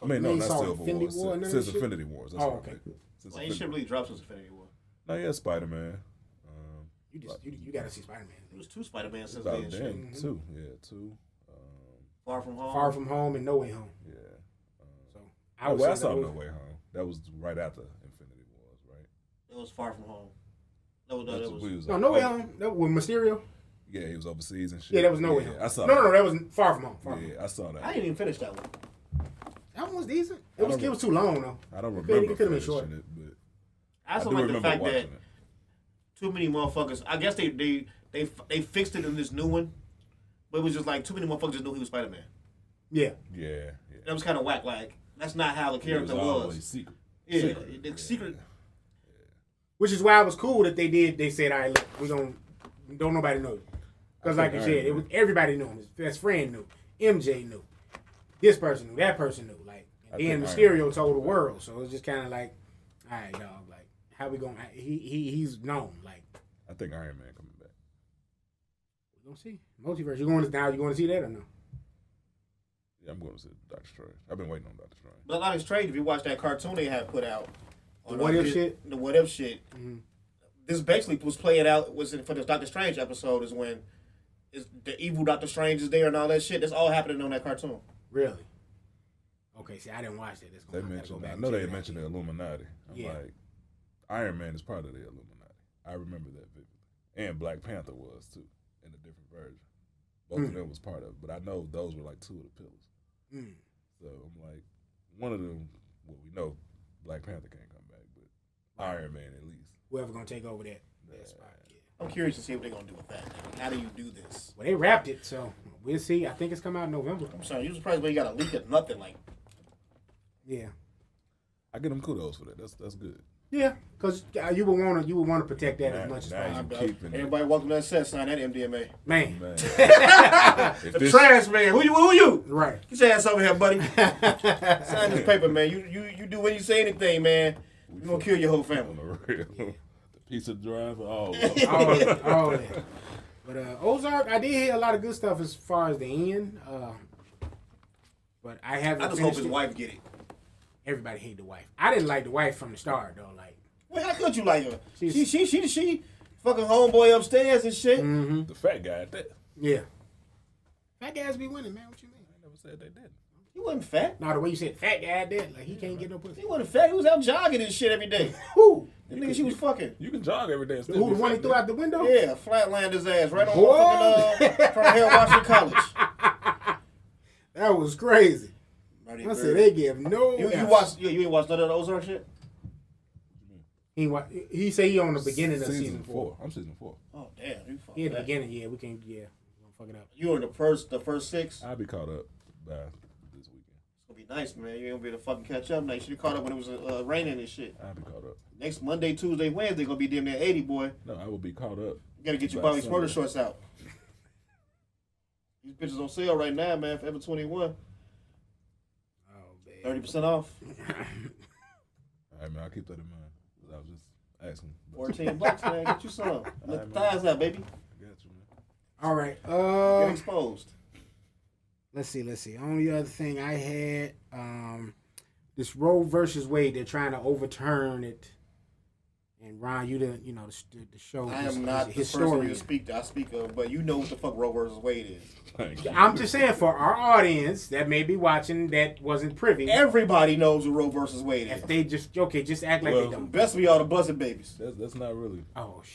I mean, no, not Civil War. Since Infinity Wars. That's okay. Well, ain't shit really dropped since Infinity War. No, yeah, Spider-Man. You gotta see Spider-Man. It was 2 Spider-Man since then. Two. Yeah, 2. Far From Home. Far From Home and No Way Home. Yeah. So I saw No Way Home. That was right after Infinity Wars, right? It was Far From Home. No Way Home. That was Mysterio. Yeah, he was overseas and shit. Yeah, that was No Way Home. I saw No, that was Far From Home. I saw that. I didn't even finish that one. That one was decent. It was too long though. I don't remember. It could have been short. It, but I also like the fact that too many motherfuckers. I guess they fixed it in this new one, but it was just like too many motherfuckers just knew he was Spider-Man. Yeah. That was kind of whack. Like that's not how the character was. Secret. Yeah, the secret. Which is why it was cool that they did. They said, "All right, look, we don't nobody know," because like you said, it was everybody knew him. His best friend knew. MJ knew. This person knew. That person knew. Like, and then Mysterio told the world. So it was just kind of like, all right, dog. Like, how we gonna? He's known. Like, I think Iron Man coming back. We gonna see multiverse. You going to see that or no? Yeah, I'm going to see Doctor Strange. I've been waiting on Doctor Strange. But Doctor Strange, if you watch that cartoon they had put out, the what if shit. Mm-hmm. This basically was playing out. For this Doctor Strange episode is when the evil Doctor Strange is there and all that shit. That's all happening on that cartoon. Really? Okay, see, I didn't watch that. They mentioned. I know they mentioned the Illuminati. I'm like, Iron Man is part of the Illuminati. I remember that vividly. And Black Panther was too, in a different version. Both of them was part of it, but I know those were like 2 of the pillars. So I'm like, one of them. Well, we know Black Panther can't come back, but Iron Man at least. Whoever gonna take over that spot. Yeah. I'm curious to see what they're gonna do with that. How do you do this? Well, they wrapped it, so we'll see. I think it's coming out in November. I'm sorry, you surprised when you got a leak of nothing like. Yeah. I give them kudos for that. That's good. Yeah, because you would want to protect that as much as possible. Everybody walking that set, sign that MDMA. Man. The trash man. Who you? Right. Get your ass over here, buddy. Sign this paper, man. You do when you say anything, man. You're going to kill your whole family. The piece of drive, all that. But Ozark, I did hear a lot of good stuff as far as the end. But I haven't. I just hope his wife get it. Everybody hate the wife. I didn't like the wife from the start though. Like, well, how could you like her? She fucking homeboy upstairs and shit. Mm-hmm. The fat guy at that. Yeah. Fat guys be winning, man. What you mean? I never said they didn't. He wasn't fat. No, the way you said fat guy at that, like he can't get no pussy. He wasn't fat. He was out jogging and shit every day. Who? The nigga she was fucking. You can jog every day. Who, the one he threw out the window? Yeah, flatlined his ass right on fucking front of Harold Washington College. That was crazy. I said they give no. You ain't watched none of the Ozark shit? He said he on the beginning of season 4. I'm season 4. Oh damn, you fucked the beginning. Yeah, we can. Yeah, we're gonna fuck it up. You in the first 6? I'll be caught up by this weekend. It's gonna be nice, man. You ain't gonna be able to fucking catch up now. You should have caught up when it was raining and shit. I'll be caught up. Next Monday, Tuesday, Wednesday gonna be damn near 80, boy. No, I will be caught up. You gotta get your Bobby Smurder shorts out. These bitches on sale right now, man. Forever 21. 30% off. All right, man. I'll keep that in mind. I was just asking. $14, man. Get you some. Let the thighs out, baby. I got you, man. All right. Get exposed. Let's see. Only other thing I had, this Roe versus Wade. They're trying to overturn it. And Ron, the show. I am not the person you speak to. I speak of, but you know what the fuck Roe versus Wade is. I'm just saying for our audience that may be watching that wasn't privy. Everybody knows what Roe versus Wade is. If they just act like they don't. Best be all the blessed babies. That's not really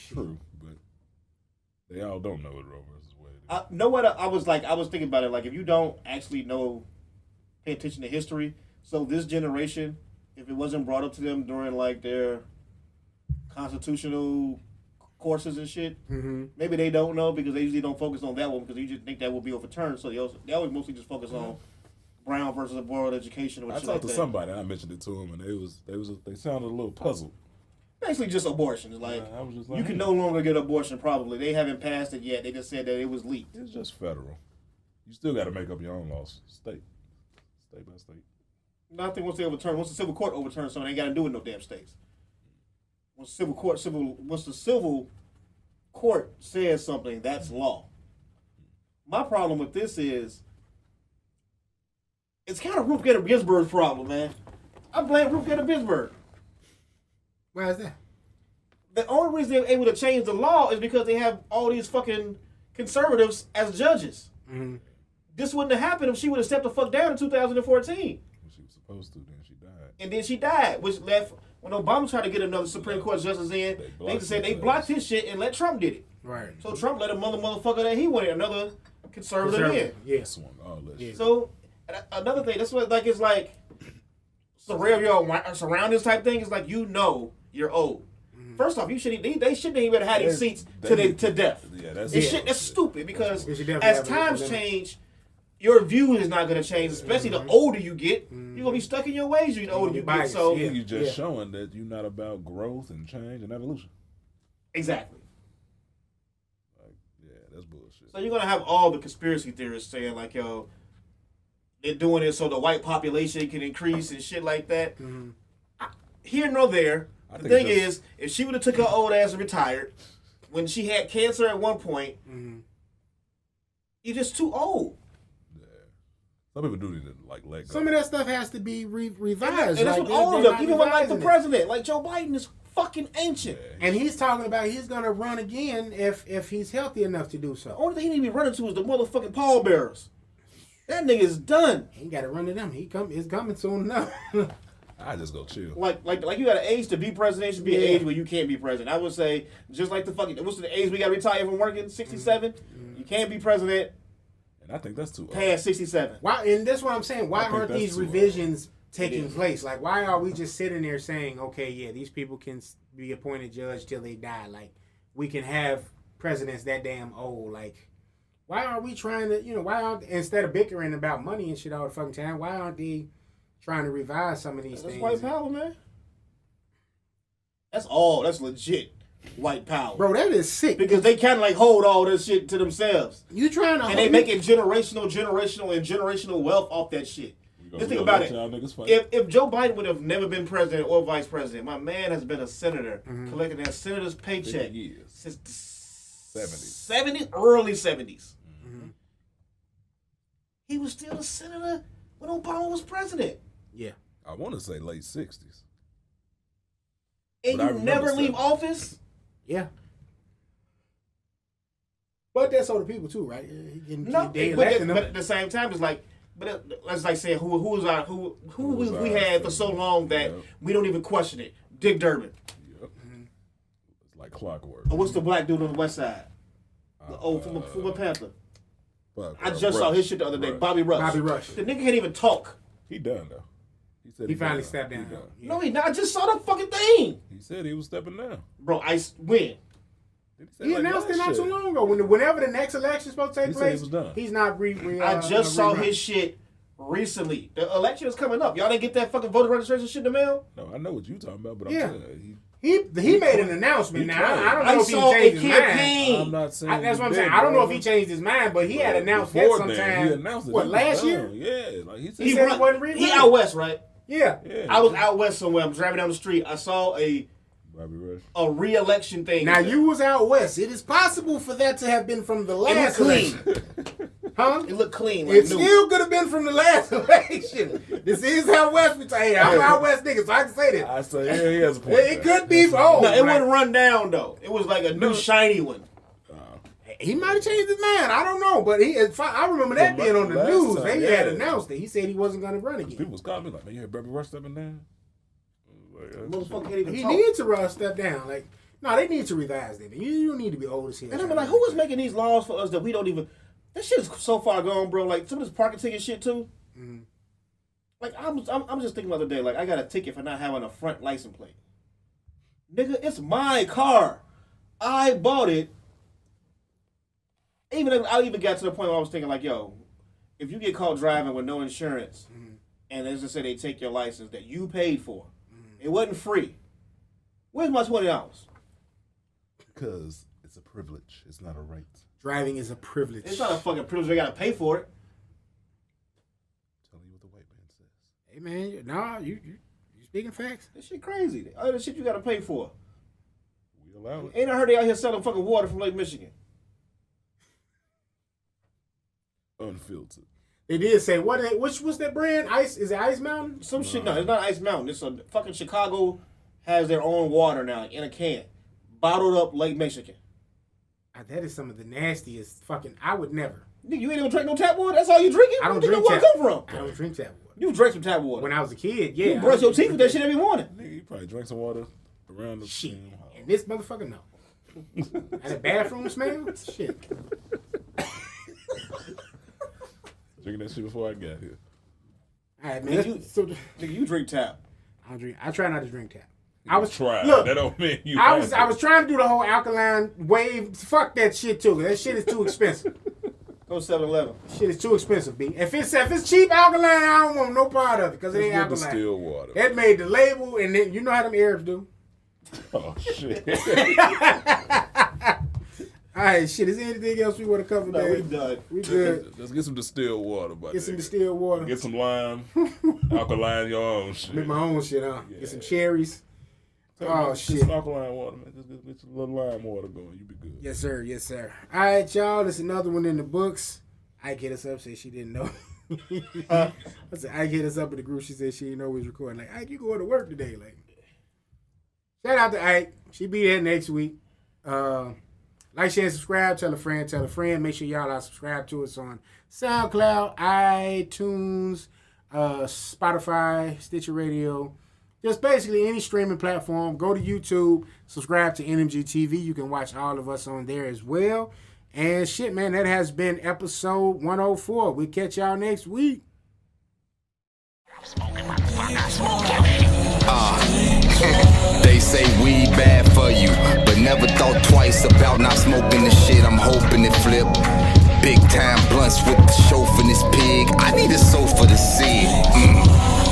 true, but they all don't know what Roe versus Wade is. Know what I was thinking about it. Like if you don't actually pay attention to history. So this generation, if it wasn't brought up to them during like their constitutional courses and shit, maybe they don't know because they usually don't focus on that one because you just think that will be overturned. So they always mostly just focus on Brown versus the Board of Education. Or I talked to somebody and I mentioned it to them and they sounded a little puzzled. Basically, just abortion. It's like, I was just like you can no longer get abortion. Probably they haven't passed it yet. They just said that it was leaked. It's just federal. You still got to make up your own laws, state by state. Nothing once the civil court overturns something, they ain't got to do it in no damn states. Once the civil court says something, that's law. My problem with this is, it's kind of Ruth Bader Ginsburg's problem, man. I blame Ruth Bader Ginsburg. Why is that? The only reason they're able to change the law is because they have all these fucking conservatives as judges. Mm-hmm. This wouldn't have happened if she would have stepped the fuck down in 2014. She was supposed to, then she died. And then she died, which left... When Obama tried to get another Supreme Court justice in, they said they blocked his shit and let Trump did it. Right. So Trump let a motherfucker that he wanted, another conservative in. Yeah. So another thing, that's what it's like surroundings type thing. Is like you're old. Mm-hmm. First off, they shouldn't even have had these seats to death. Yeah, that's stupid because as times change, your view is not going to change, especially the older you get. You're going to be stuck in your ways the older you get. So you're just showing that you're not about growth and change and evolution. Exactly. That's bullshit. So you're going to have all the conspiracy theorists saying like, yo, they're doing it so the white population can increase and shit like that. Mm-hmm. Here nor there. The thing is, if she would have took her old ass and retired, when she had cancer at one point, you're just too old. Some people do need to let go. Some of that stuff has to be revised. And that's what all of them, even with the president, like Joe Biden is fucking ancient. Yeah. And he's talking about he's going to run again if he's healthy enough to do so. The only thing he need to be running to is the motherfucking pallbearers. That nigga is done. He ain't got to run to them. It's coming soon enough. I just go chill. Like you got an age to be president, should be an age where you can't be president. I would say just like what's the age we got to retire from working? 67. You can't be president. I think that's too old. Past 67. Why? And that's what I'm saying. Why aren't these revisions taking place? Like, why are we just sitting there saying, okay, yeah, these people can be appointed judge till they die? Like, we can have presidents that damn old. Like, why are we trying to, why aren't, instead of bickering about money and shit all the fucking time, why aren't they trying to revise some of these things? That's white power, man. That's all. That's legit white power. Bro, that is sick. Because they kind of like hold all this shit to themselves. You trying to... And they making generational wealth off that shit. Just think about it. If Joe Biden would have never been president or vice president, my man has been a senator, collecting that senator's paycheck since the 70s, early 70s. He was still a senator when Obama was president. Yeah. I want to say late 60s. And you never leave office? Yeah. But that's other people too, right? But at the same time, it's like, let's like say who we had for so long that we don't even question it. Dick Durbin. Yep. It's like clockwork. Or what's the black dude on the west side? From a Panther. I just saw his shit the other day. Bobby Rush. The nigga can't even talk. He done though. He said he finally stepped down. No, he not. I just saw the fucking thing. He said he was stepping down. Bro, when? He announced it not too long ago. Whenever the next election is supposed to take place, he's not I just saw his shit recently. The election is coming up. Y'all didn't get that fucking voter registration shit in the mail? No, I know what you talking about, but I'm telling you. He made an announcement. Now I don't know if he changed his mind. I'm not saying that's what I'm saying. I don't know if he changed his mind, but he had announced that sometime. He announced it. What, last year? Yeah, like he said he wasn't reading. He out west, right? Yeah. I was out west somewhere. I'm driving down the street. I saw a re-election thing. Now you was out west. It is possible for that to have been from the last election. Huh? It looked clean. It still could have been from the last election. This is how west we say. I'm out west nigga, so I can say this. I say, yeah, he has a point. It could be. No, it wouldn't run down though. It was like a new shiny one. He might have changed his mind. I don't know, but I remember that being on the news. They had announced it. He said he wasn't going to run again. People was calling me like, "Man, you heard Bobby Rush stepping down?" Motherfucker can't even he talk. needs to step down. Like, no, they need to revise that. You don't need to be old as hell. And I'm like, who is making these laws for us that we don't even? That shit is so far gone, bro. Like some of this parking ticket shit too. Mm-hmm. Like I'm just thinking the other day. Like I got a ticket for not having a front license plate. Nigga, it's my car. I bought it. I even got to the point where I was thinking like, yo, if you get caught driving with no insurance, and as I said, they take your license that you paid for, it wasn't free. Where's my $20? Because it's a privilege. It's not a right. Driving is a privilege. It's not a fucking privilege. They gotta pay for it. Tell you what the white man says. Hey man, nah, you speaking facts. This shit crazy. All the shit you gotta pay for. We allow it. Ain't I heard they out here selling fucking water from Lake Michigan? Unfiltered. They did say which was that brand? Ice? Is it Ice Mountain? Some shit. No, it's not Ice Mountain. It's a fucking Chicago has their own water now in a can, bottled up Lake Michigan. That is some of the nastiest fucking. I would never. Nigga, you ain't even drink no tap water. That's all you drinking? I don't drink drink tap. Where come from? I don't drink tap water. You drank some tap water when I was a kid. Yeah, you brush your teeth with that shit every morning. Nigga, you probably drank some water around the shit. And this motherfucker no. And a bathroom smell? Shit. Drinking that shit before I got here. All right, man. Nigga, you drink tap. I don't drink. I try not to drink tap. I was trying. That don't mean you. I was trying to do the whole alkaline wave. Fuck that shit too. That shit is too expensive. Go 7-Eleven. Shit is too expensive, B. If it's cheap alkaline, I don't want no part of it because it ain't alkaline. Still water. That made the label, and then you know how them Arabs do. Oh shit. All right, shit. Is there anything else we want to cover? No, we done. We good. Let's get some distilled water, buddy. Get some distilled water. Get some lime, alkaline, your own shit. Make my own shit, huh? Yeah. Get some cherries. Oh shit. Get some alkaline water, man. Just get some little lime water going. You be good. Yes, sir. Yes, sir. All right, y'all. There's another one in the books. Ike hit us up, said she didn't know. I said Ike hit us up in the group. She said she didn't know we was recording. Like, Ike, you going to work today? Like, shout out to Ike. She be there next week. Like, share, and subscribe. Tell a friend. Tell a friend. Make sure y'all are subscribed to us on SoundCloud, iTunes, Spotify, Stitcher Radio. Just basically any streaming platform. Go to YouTube. Subscribe to NMG TV. You can watch all of us on there as well. And shit, man, that has been episode 104. We'll catch y'all next week. They say weed bad for you, but never thought twice about not smoking the shit. I'm hoping it flip. Big time blunts with the Shovanist Pig. I need a sofa to see it.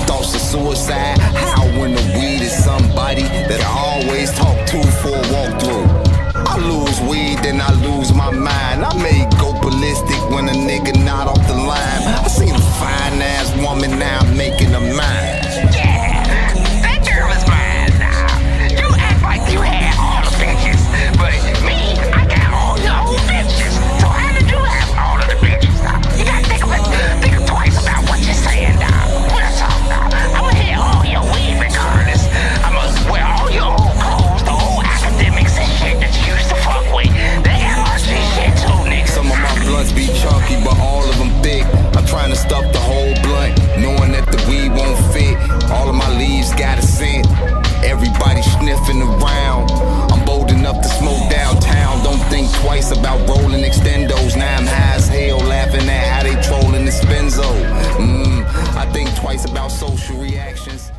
Thoughts of suicide. How when the weed is somebody that I always lose weed, then I lose my mind. I may go ballistic when a nigga not off the line. I seen a fine ass woman, now I'm making her mine. Yeah, that girl was mine now. You act like you had all the bitches, but me, I got all your old bitches. So how did you have all of the bitches now? You gotta think twice about what you're saying now. Real talk now. I'ma hit all your weed regardless. I'ma wear all your old clothes, the old academics and shit that you used to fuck with. The LRG shit too, nigga. Some of my blunts be chunky, but all of them thick. I'm trying to stuff the whole blunt, knowing that the weed won't fit. All of my leaves got a scent. Everybody sniffing around. I'm bold enough to smoke downtown. Don't think twice about rolling extendos. Now I'm high as hell, laughing at how they trolling the Spenzo. I think twice about social reactions.